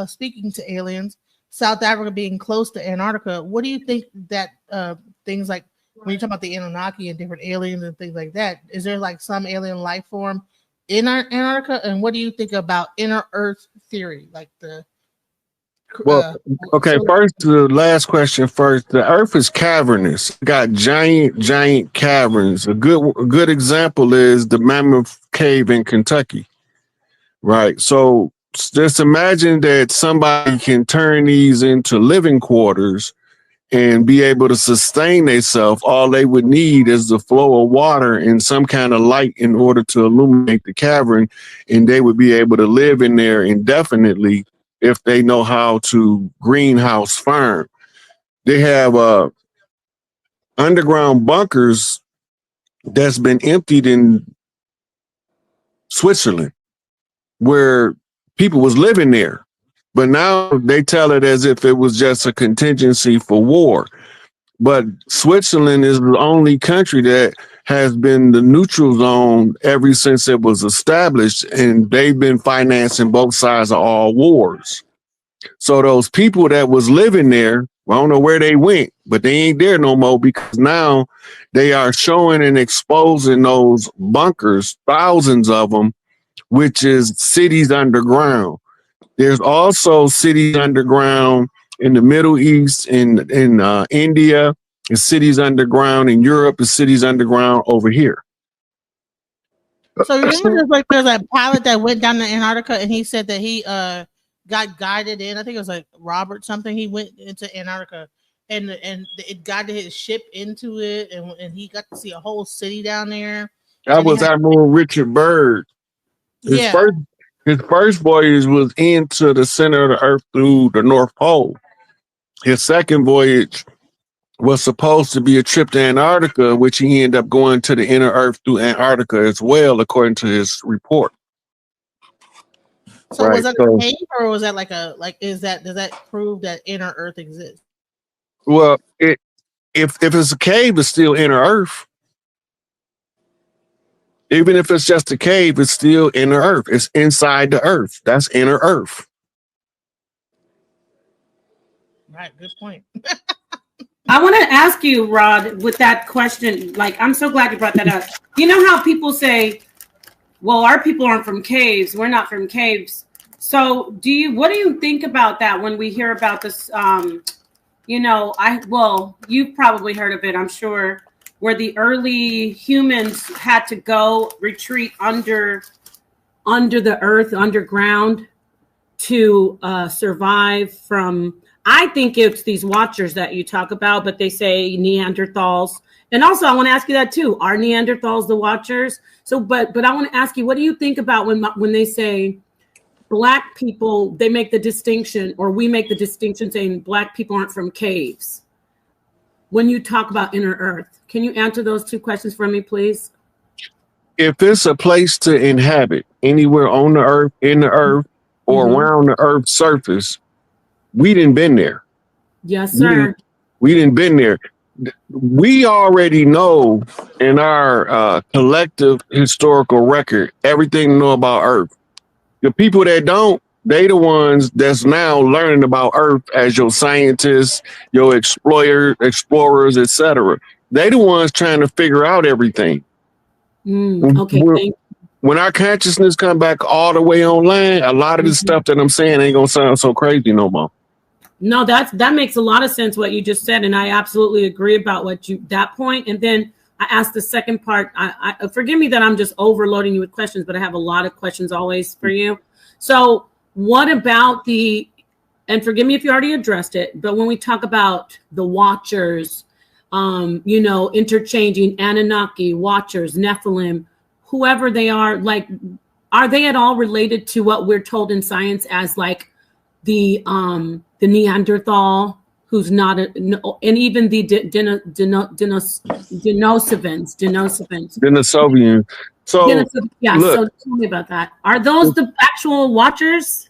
speaking to aliens, South Africa being close to Antarctica. What do you think that things like when you talk about the Anunnaki and different aliens and things like that, is there like some alien life form in Antarctica? And what do you think about inner Earth theory, like the okay, first, the last question first. The Earth is cavernous. Got giant caverns. A good example is the Mammoth Cave in Kentucky, right? So just imagine that somebody can turn these into living quarters and be able to sustain themselves. All they would need is the flow of water and some kind of light in order to illuminate the cavern, and they would be able to live in there indefinitely if they know how to greenhouse farm. They have underground bunkers that's been emptied in Switzerland where people was living there. But now they tell it as if it was just a contingency for war. But Switzerland is the only country that has been the neutral zone ever since it was established, and they've been financing both sides of all wars. So those people that was living there, I don't know where they went, but they ain't there no more, because now they are showing and exposing those bunkers, thousands of them, which is cities underground. There's also cities underground in the Middle East, in India, and cities underground in Europe, and cities underground over here. So remember, there's a pilot that went down to Antarctica, and he said that he got guided in. I think it was like Robert something. He went into Antarctica, and it guided his ship into it, and he got to see a whole city down there. That was Admiral Richard Byrd. His first voyage was into the center of the Earth through the North Pole. His second voyage was supposed to be a trip to Antarctica, which he ended up going to the inner Earth through Antarctica as well, according to his report. So was that a cave, or was that does that prove that inner Earth exists? Well, if it's a cave, it's still inner Earth. Even if it's just a cave, it's still inner Earth. It's inside the Earth. That's inner Earth. Right, good point. I want to ask you, Rod, with that question. Like, I'm so glad you brought that up. You know how people say, well, our people aren't from caves. We're not from caves. So what do you think about that when we hear about this? You've probably heard of it, I'm sure, where the early humans had to go retreat under the earth, underground, to survive from, I think it's these watchers that you talk about, but they say Neanderthals. And also, I want to ask you that too. Are Neanderthals the watchers? So, but I want to ask you, what do you think about when they say Black people, they make the distinction, or we make the distinction saying Black people aren't from caves? When you talk about inner Earth, can you answer those two questions for me, please? If it's a place to inhabit anywhere on the Earth, in the Earth, or around the Earth's surface, we didn't been there. Yes, sir. We didn't been there. We already know in our collective historical record everything to know about Earth. The people that don't, they the ones that's now learning about Earth as your scientists, your explorers, etc. They the ones trying to figure out everything. Okay. When our consciousness come back all the way online, a lot of the stuff that I'm saying ain't gonna sound so crazy no more. No, that makes a lot of sense what you just said, and I absolutely agree about that point. And then I asked the second part. I forgive me that I'm just overloading you with questions, but I have a lot of questions always for you. So what about and forgive me if you already addressed it, but when we talk about the Watchers, you know, interchanging Anunnaki, Watchers, Nephilim, whoever they are they at all related to what we're told in science as like the Neanderthal, who's not and even the Denisovian. So yeah, look, so tell me about that. Are those the actual Watchers?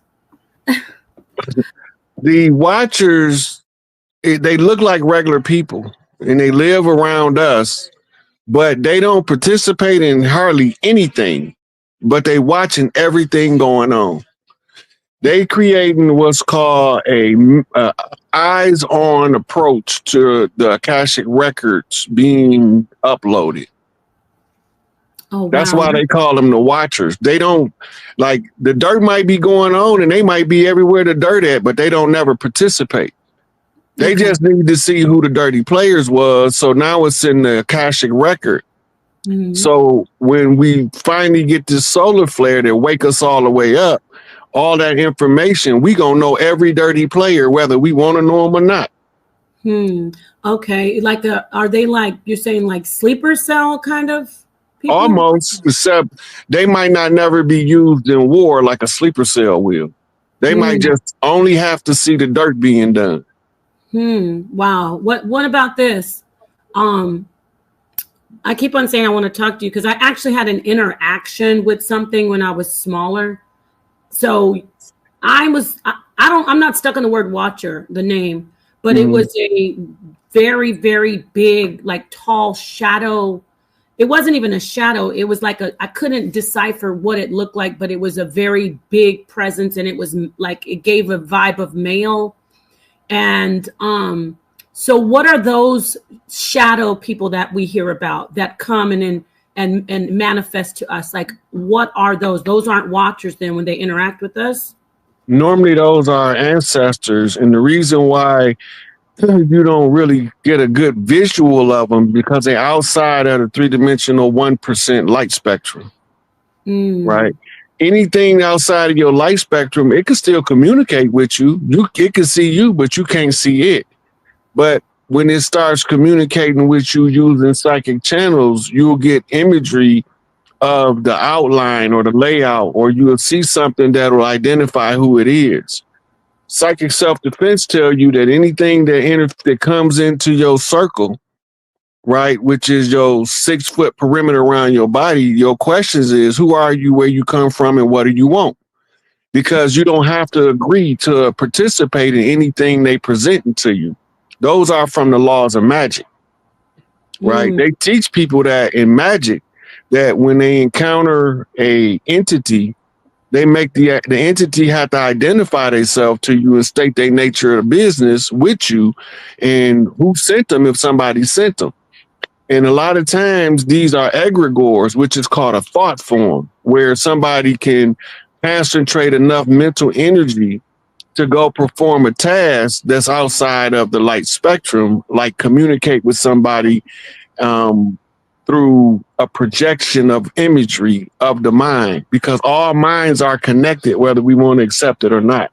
The Watchers, they look like regular people and they live around us, but they don't participate in hardly anything, but they watching everything going on. They creating what's called a eyes-on approach to the Akashic records being uploaded. Oh, wow. That's why they call them the Watchers. They don't, like, the dirt might be going on and they might be everywhere the dirt at, but they don't never participate. They just need to see who the dirty players was. So now it's in the Akashic record. Mm-hmm. So when we finally get this solar flare that wake us all the way up, all that information, we gonna know every dirty player, whether we want to know them or not. Okay. Like, are they like, you're saying like sleeper cell kind of people? Almost, except they might not never be used in war like a sleeper cell will. They might just only have to see the dirt being done. Wow. What about this? I keep on saying I want to talk to you because I actually had an interaction with something when I was smaller. So I'm not stuck on the word Watcher, the name, but it was a very, very big, like tall shadow. It wasn't even a shadow. It was like I couldn't decipher what it looked like, but it was a very big presence. And it was like, it gave a vibe of male. And so what are those shadow people that we hear about that come and manifest to us? Like, what are those? Those aren't Watchers then when they interact with us? Normally those are ancestors. And the reason why you don't really get a good visual of them because they're outside of the 3-dimensional 1% light spectrum, right? Anything outside of your light spectrum, it can still communicate with you. It can see you, but you can't see it. But when it starts communicating with you using psychic channels, you'll get imagery of the outline or the layout, or you'll see something that will identify who it is. Psychic self-defense tell you that anything that comes into your circle, right, which is your 6-foot perimeter around your body, your questions is, who are you, where you come from, and what do you want? Because you don't have to agree to participate in anything they present to you. Those are from the laws of magic, right? They teach people that in magic, that when they encounter a entity, they make the entity have to identify themselves to you and state their nature of business with you and who sent them if somebody sent them. And a lot of times these are egregores, which is called a thought form, where somebody can concentrate enough mental energy to go perform a task that's outside of the light spectrum, like communicate with somebody through a projection of imagery of the mind, because all minds are connected, whether we want to accept it or not.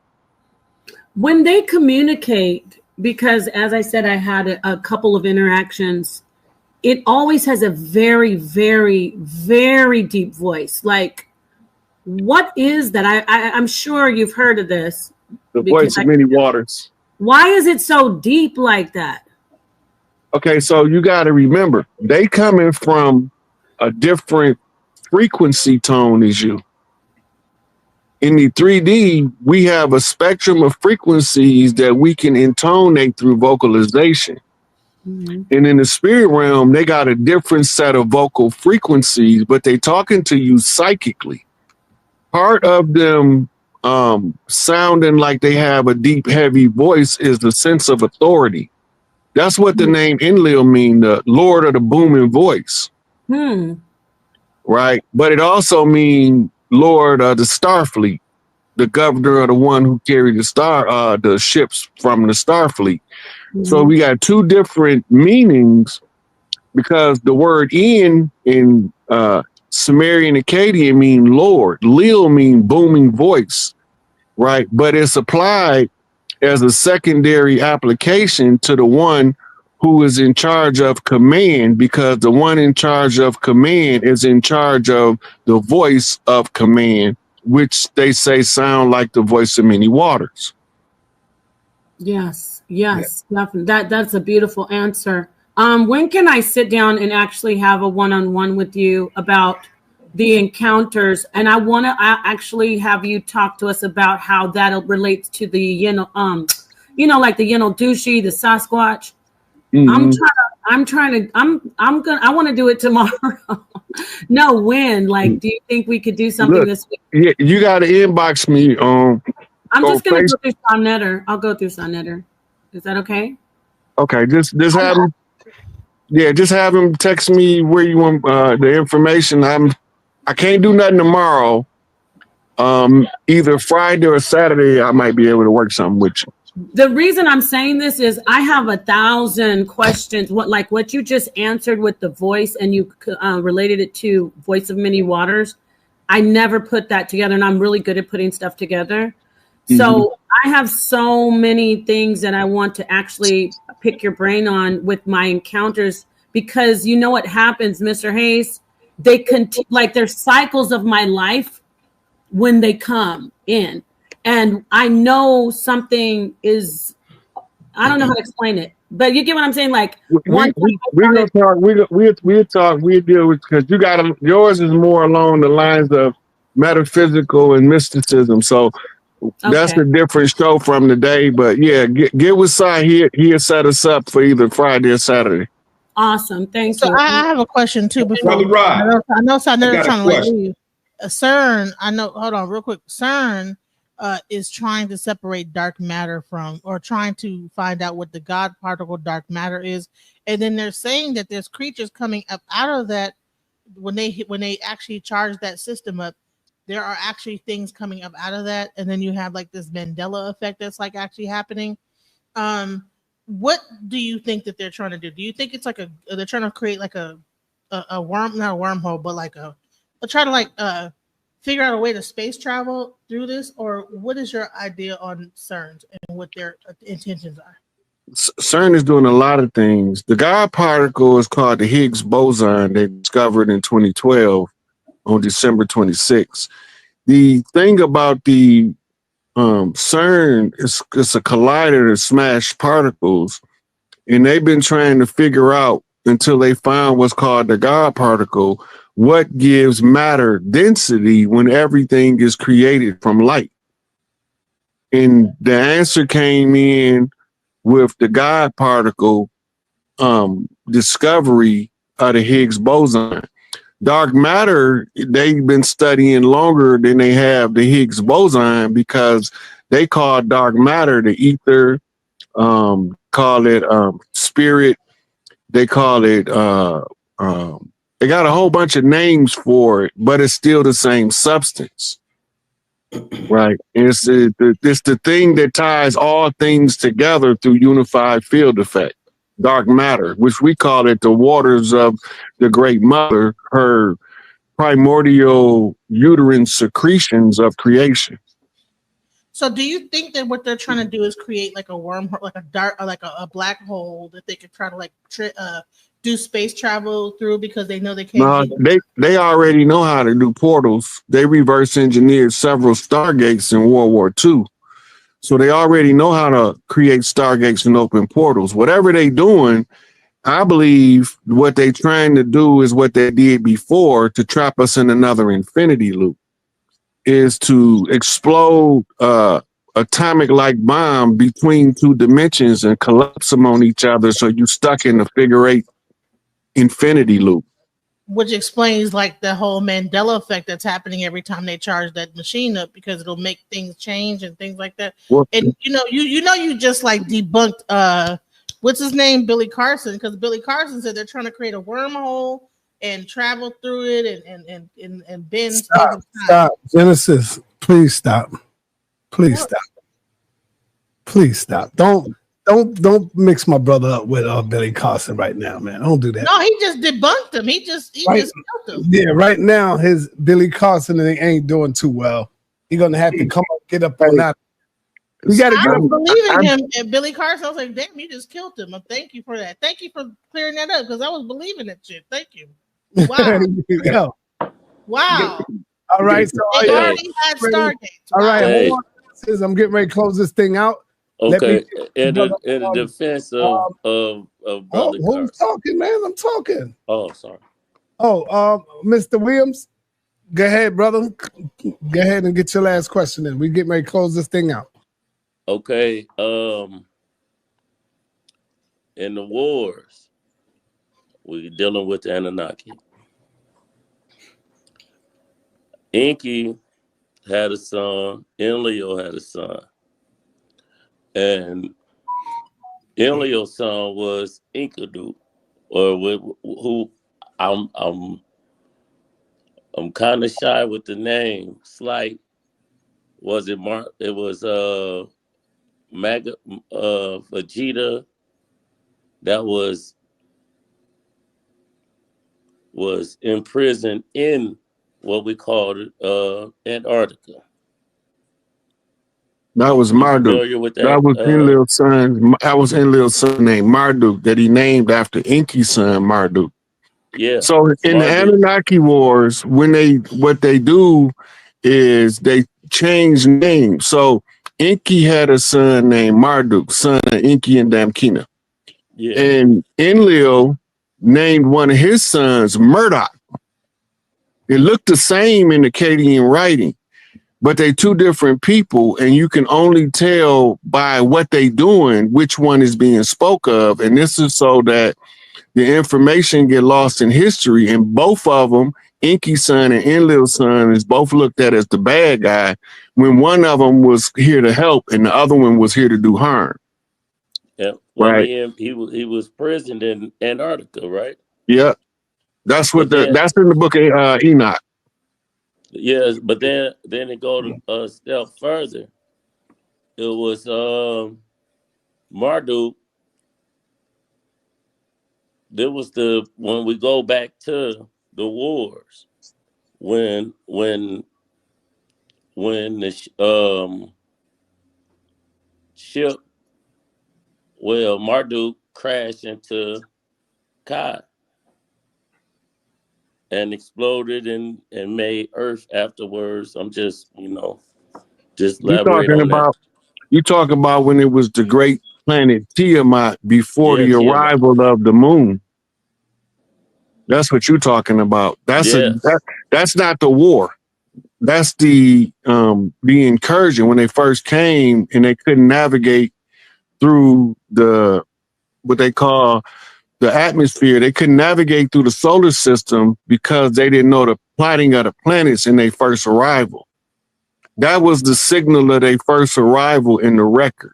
When they communicate, because as I said, I had a couple of interactions, it always has a very, very, very deep voice. Like, what is that? I'm sure you've heard of this. The voice of many waters. Why is it so deep like that? Okay, so you got to remember, they coming from a different frequency tone as you. In the 3D, we have a spectrum of frequencies that we can intonate through vocalization. And in the spirit realm, they got a different set of vocal frequencies, but they talking to you psychically. Part of them sounding like they have a deep, heavy voice is the sense of authority. That's what the name Enlil mean, the Lord of the booming voice. Right? But it also mean Lord of the Starfleet, the governor of the one who carried the ships from the Starfleet. So we got two different meanings, because the word in Sumerian Akkadian mean Lord. Lil mean booming voice, right? But it's applied as a secondary application to the one who is in charge of command, because the one in charge of command is in charge of the voice of command, which they say sound like the voice of many waters. Yes, definitely. That's a beautiful answer. When can I sit down and actually have a one-on-one with you about the encounters? And I want to actually have you talk to us about how that relates to the like the Dushi, the Sasquatch. Mm-hmm. I want to do it tomorrow. No, when? Like, do you think we could do something this week? Yeah, you got to inbox me on. I'm just gonna go through Sonnetter. I'll go through Sonnetter. Is that okay? Okay, just have him. Yeah, just have him text me where you want the information. I can't do nothing tomorrow. Either Friday or Saturday, I might be able to work something with you. The reason I'm saying this is I have 1,000 questions. What you just answered with the voice, and you related it to Voice of Many Waters. I never put that together, and I'm really good at putting stuff together. So I have so many things that I want to actually pick your brain on with my encounters, because you know what happens, Mr. Hayes? They continue, there's cycles of my life when they come in. And I know something is, I don't know how to explain it, but you get what I'm saying? We'll deal with, because yours is more along the lines of metaphysical and mysticism. So that's a different show from today. But yeah, get with Si. He'll set us up for either Friday or Saturday. Awesome. Thank you. I have a question too. Before I know Sonnetter trying to leave. CERN, hold on real quick. CERN is trying to separate dark matter from, or trying to find out what the God particle dark matter is. And then they're saying that there's creatures coming up out of that. When they actually charge that system up, there are actually things coming up out of that. And then you have this Mandela effect that's actually happening. What do you think that they're trying to do? Do you think it's they're trying to create a worm, not a wormhole, but try to figure out a way to space travel through this? Or what is your idea on CERN and what their intentions are? CERN is doing a lot of things. The God particle is called the Higgs boson. They discovered in 2012 on December 26th. The thing about the CERN is it's a collider that smashed particles, and they've been trying to figure out, until they found what's called the God particle, what gives matter density when everything is created from light. And the answer came in with the God particle discovery of the Higgs boson. Dark matter, they've been studying longer than they have the Higgs boson, because they call dark matter the ether, call it spirit, they call it, they got a whole bunch of names for it, but it's still the same substance, right? And it's the thing that ties all things together through unified field effect. Dark matter, which we call it the waters of the Great Mother, her primordial uterine secretions of creation. So do you think that what they're trying to do is create a wormhole, a black hole that they could try to do space travel through, because they know they can't? No, they already know how to do portals. They reverse engineered several Stargates in World War II. So they already know how to create Stargates and open portals. Whatever they doing, I believe what they're trying to do is what they did before, to trap us in another infinity loop, is to explode atomic-like bomb between two dimensions and collapse them on each other, so you're stuck in the figure 8 infinity loop. Which explains the whole Mandela effect that's happening every time they charge that machine up, because it'll make things change and things like that. Well, and you just debunked what's his name, Billy Carson, because Billy Carson said they're trying to create a wormhole and travel through it and bend. Stop, Genesis. Please stop. Please stop. Please stop. Don't mix my brother up with Billy Carson right now, man. Don't do that. No, he just debunked him. He just killed him. Yeah, right now his Billy Carson ain't doing too well. He's gonna have to come up, get up on that. We got to I get was believing him, and Billy Carson. I was like, damn, you just killed him. Thank you for that. Thank you for clearing that up because I was believing that shit. Thank you. Wow. Go. Wow. All right. So They already had Stargates. Wow. All right. Hey. Hold on. I'm getting ready to close this thing out. Okay. In the defense of Brother who's talking, man? I'm talking. Oh, sorry. Oh, Mr. Williams, go ahead, brother. Go ahead and get your last question in. We getting ready to close this thing out. Okay. In the wars, we're dealing with the Anunnaki. Enki had a son, Enlil had a son. And Enlil's son was Enkidu, or who I'm kind of shy with the name. Slight. Was it Mark? It was Vegeta that was imprisoned in what we called Antarctica. That was Marduk. Familiar with that? That was Enlil's son. That was Enlil's son named Marduk that he named after Enki's son Marduk. Yeah. So in the Anunnaki wars, what they do is they change names. So Enki had a son named Marduk, son of Enki and Damkina. Yeah. And Enlil named one of his sons Murdoch. It looked the same in Akkadian writing, but they're two different people, and you can only tell by what they doing which one is being spoke of. And this is so that the information get lost in history. And both of them, Enki's son and Enlil's son, is both looked at as the bad guy when one of them was here to help and the other one was here to do harm. Yeah, well, right. He was prisoned in Antarctica, right? Yeah, that's what that's in the book of Enoch. Yes, but then it goes a step further. It was Marduk. There was when we go back to the wars, when the ship, Marduk crashed into Kai and exploded and made Earth afterwards. I'm just elaborate on that. You talk about when it was the great planet Tiamat before the arrival of the moon. That's what you're talking about. That's that's not the war. That's the incursion when they first came and they couldn't navigate through what they call the atmosphere. They couldn't navigate through the solar system because they didn't know the plotting of the planets in their first arrival. That was the signal of their first arrival in the record.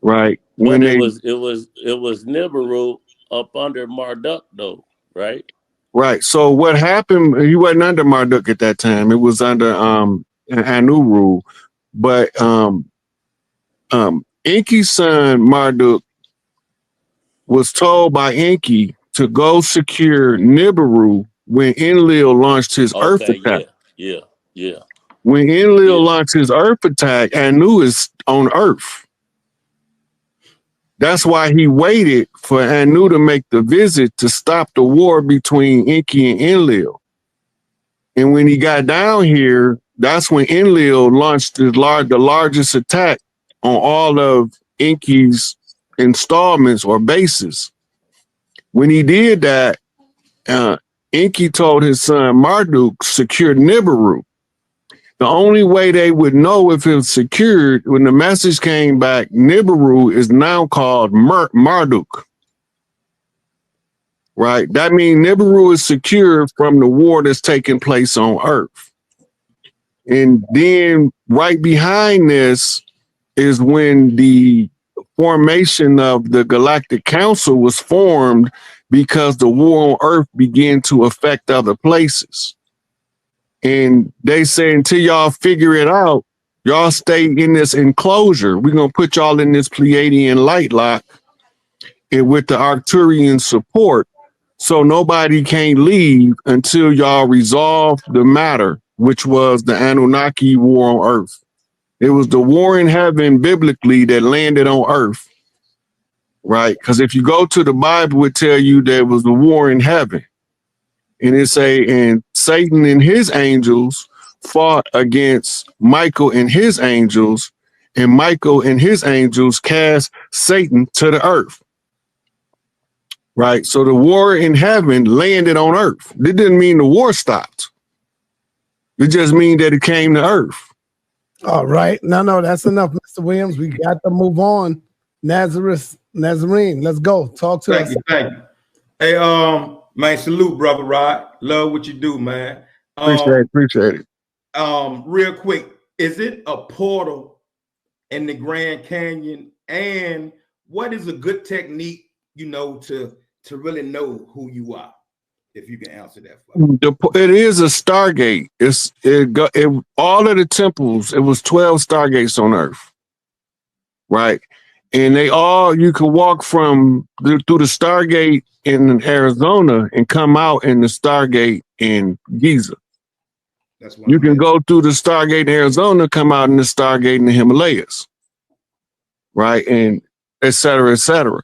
Right. When it was Nibiru up under Marduk though, right? Right. So what happened, he wasn't under Marduk at that time. It was under Anu rule. But Enki's son Marduk was told by Enki to go secure Nibiru when Enlil launched his Earth attack. Yeah. When Enlil launched his Earth attack, Anu is on Earth. That's why he waited for Anu to make the visit to stop the war between Enki and Enlil. And when he got down here, that's when Enlil launched the largest attack on all of Enki's installments or bases. When he did that, Enki told his son Marduk secure Nibiru. The only way they would know if it was secured, when the message came back, Nibiru is now called Marduk. Right? That means Nibiru is secure from the war that's taking place on Earth. And then right behind this is when the formation of the Galactic Council was formed, because the war on Earth began to affect other places. And they say, until y'all figure it out, y'all stay in this enclosure. We're going to put y'all in this Pleiadian light lock and with the Arcturian support, so nobody can't leave until y'all resolve the matter, which was the Anunnaki war on Earth. It was the war in heaven biblically that landed on earth, right? Because if you go to the Bible, it tell you there was a war in heaven. And it say, and Satan and his angels fought against Michael and his angels, and Michael and his angels cast Satan to the earth. Right? So the war in heaven landed on earth. It didn't mean the war stopped. It just means that it came to earth. All right. No, that's enough, Mr. Williams. We got to move on. Nazarene, let's go. Talk to us. Thank you. Hey, man, salute, brother Rod. Love what you do, man. Appreciate it. Real quick, is it a portal in the Grand Canyon? And what is a good technique, you know, to really know who you are? If you can answer that for me. It is a Stargate. All of the temples, it was 12 Stargates on Earth, right? And you could walk through the Stargate in Arizona and come out in the Stargate in Giza. You can go through the Stargate in Arizona, come out in the Stargate in the Himalayas, right? And et cetera, et cetera.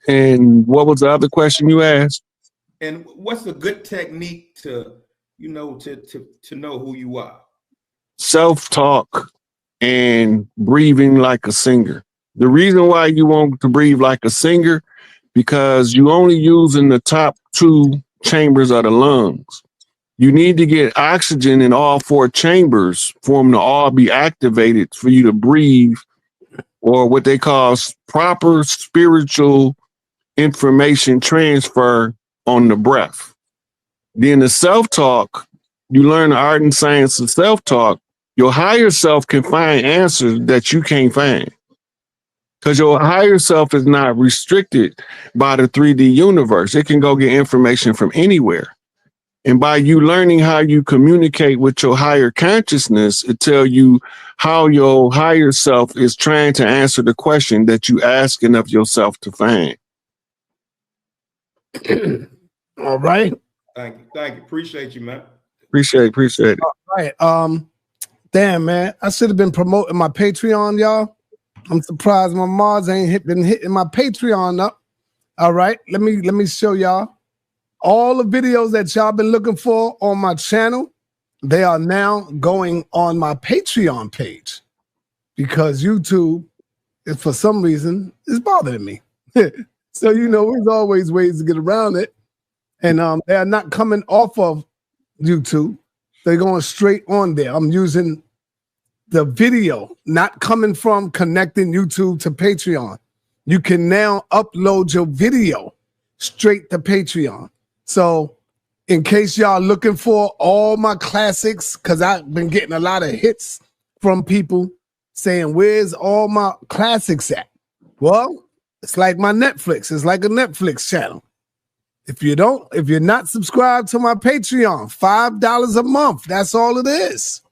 And what was the other question you asked? And what's a good technique to, you know, to know who you are? Self-talk and breathing like a singer. The reason why you want to breathe like a singer, because you only using the top 2 chambers of the lungs. You need to get oxygen in all 4 chambers for them to all be activated for you to breathe, or what they call proper spiritual information transfer on the breath. Then the self-talk, you learn the art and science of self-talk. Your higher self can find answers that you can't find, because your higher self is not restricted by the 3D universe. It can go get information from anywhere. And by you learning how you communicate with your higher consciousness, it tells you how your higher self is trying to answer the question that you asking of yourself to find. All right. Thank you. Appreciate you, man. Appreciate it. All right. Damn, man. I should have been promoting my Patreon, y'all. I'm surprised my mods ain't been hitting my Patreon up. All right. Let me show y'all all the videos that y'all been looking for on my channel. They are now going on my Patreon page, because YouTube, for some reason, is bothering me. So, you know, there's always ways to get around it. And they are not coming off of YouTube. They're going straight on there. I'm using the video, not coming from connecting YouTube to Patreon. You can now upload your video straight to Patreon. So in case y'all looking for all my classics, because I've been getting a lot of hits from people saying, where's all my classics at? Well, it's like my Netflix. It's like a Netflix channel. If you're not subscribed to my Patreon, $5 a month. That's all it is.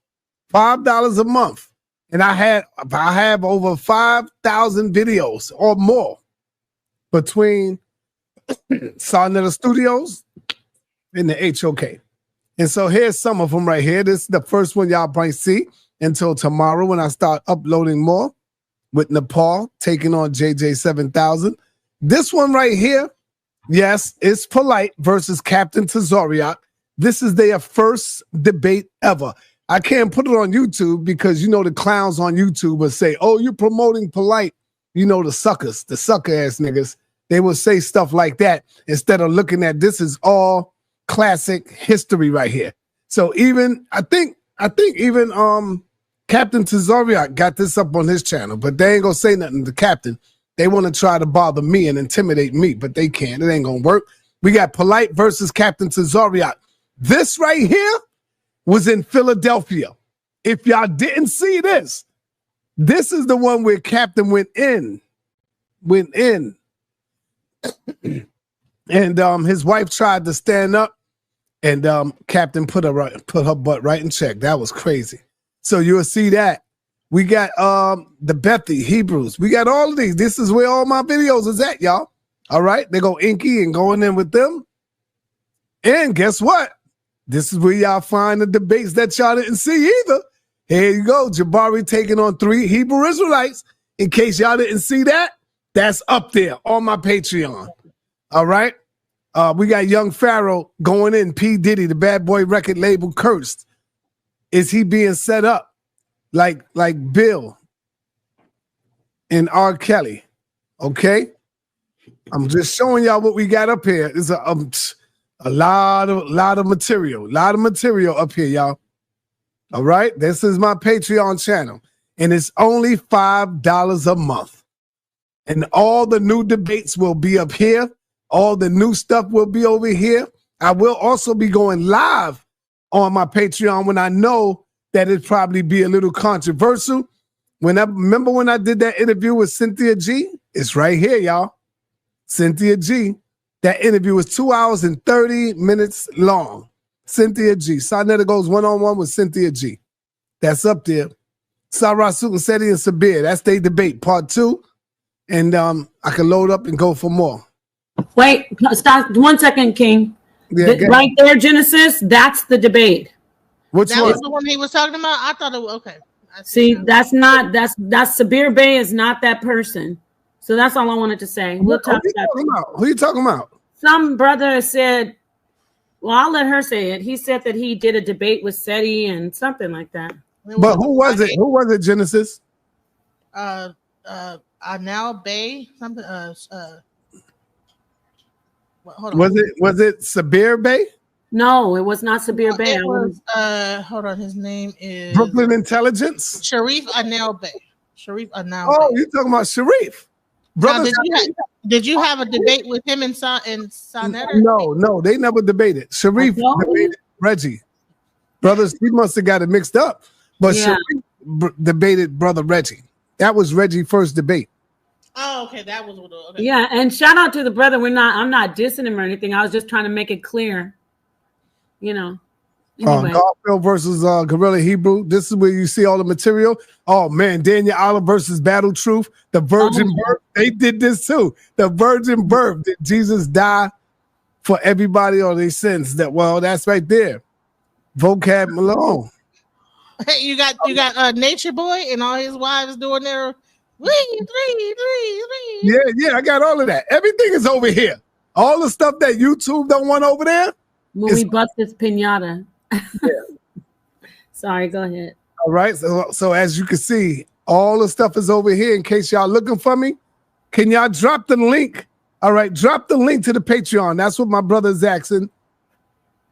$5 a month. And I have over 5,000 videos or more between Sarnetta Studios and the HOK. And so here's some of them right here. This is the first one y'all might see until tomorrow when I start uploading more, with Nepal taking on JJ7000. This one right here, yes, it's Polite versus Captain Tazoriak. This is their first debate ever. I can't put it on YouTube because, you know, the clowns on YouTube will say, oh, you're promoting Polite. You know, the suckers, the sucker ass niggas, they will say stuff like that instead of looking at this is all classic history right here. So even, I think even Captain Tazoriak got this up on his channel, but they ain't gonna say nothing to Captain. They want to try to bother me and intimidate me, but they can't. It ain't gonna work. We got Polite versus Captain Tazoriak. This right here was in Philadelphia. If y'all didn't see this, this is the one where Captain went in. And his wife tried to stand up, and Captain put her butt right in check. That was crazy. So you'll see that. We got the Bethy, Hebrews. We got all of these. This is where all my videos is at, y'all. All right, they go Inky and going in with them. And guess what? This is where y'all find the debates that y'all didn't see either. Here you go. Jabari taking on 3 Hebrew Israelites. In case y'all didn't see that, that's up there on my Patreon. All right. We got Young Pharaoh going in. P. Diddy, the bad boy record label cursed. Is he being set up like Bill and R. Kelly? Okay. I'm just showing y'all what we got up here. There's a lot of material up here, y'all. All right. This is my Patreon channel, and it's only $5 a month. And all the new debates will be up here. All the new stuff will be over here. I will also be going live on my Patreon when I know that it'd probably be a little controversial. Remember when I did that interview with Cynthia G? It's right here, y'all. Cynthia G. That interview was 2 hours and 30 minutes long. Cynthia G. Sarnetta goes one-on-one with Cynthia G. That's up there. Sarah Sukaseti and Sabir. That's their debate, part 2. And I can load up and go for more. Wait, stop 1 second, King. Yeah, right there, Genesis, that's the debate. Which That one? was the one he was talking about? I thought it was okay. See, that's Sabir Bey is not that person. So that's all I wanted to say. We'll talk about. Who are you talking about? Some brother said, well, I'll let her say it. He said that he did a debate with SETI and something like that. But who was it? Who was it, Genesis? Anal Bay, something. Hold on. Was it Sabir Bey? No, it was not Sabir Bey. It was, hold on, his name is Brooklyn Intelligence. Sharif Anal Bay. Sharif Anal. Oh, Bay. you're talking about Sharif. Brother, did you have a debate with him and Sonetta? No, they never debated. Sharif debated Reggie. Brothers, he must have got it mixed up. But Yeah. Sharif debated brother Reggie. That was Reggie's first debate. Oh, okay, that was what. Okay. Yeah, and shout out to the brother. I'm not dissing him or anything. I was just trying to make it clear. You know. Anyway. Garfield versus Gorilla Hebrew. This is where you see all the material. Oh man, Daniel Olive versus Battle Truth. The virgin birth. They did this too. The virgin birth. Did Jesus die for everybody or their sins? That's right there. Vocab Malone. Hey, you got Nature Boy and all his wives doing their three. Yeah, I got all of that. Everything is over here. All the stuff that YouTube don't want over there. When we bust this pinata. Yeah. Sorry, go ahead. All right. So as you can see, all the stuff is over here. In case y'all looking for me, can y'all drop the link? All right, drop the link to the Patreon. That's what my brother's asking.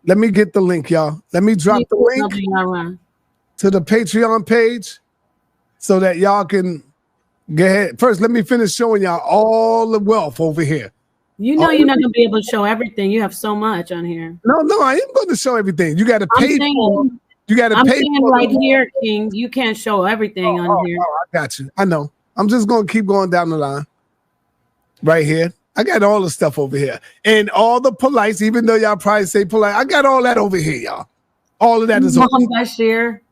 Let me get the link, y'all. Let me drop the link to the Patreon page so that y'all can get ahead. First, let me finish showing y'all all the wealth over here. You know you're not going to be able to show everything. You have so much on here. No, I am going to show everything. You got to pay for it. You got to pay for right here, King. You can't show everything on here. I got you. I know. I'm just going to keep going down the line. Right here. I got all the stuff over here. And all the polites, even though y'all probably say polite, I got all that over here, y'all. All of that is over here.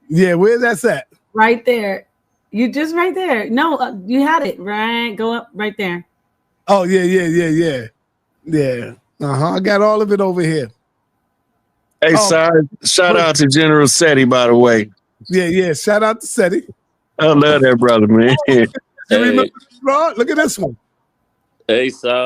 Yeah, where that's at? Right there. You just right there. No, you had it. Right. Go up right there. Oh, yeah. I got all of it over here. Hey, shout out to General SETI, by the way. Yeah. Shout out to SETI. I love that brother, man. You remember this, bro? Look at this one. Hey,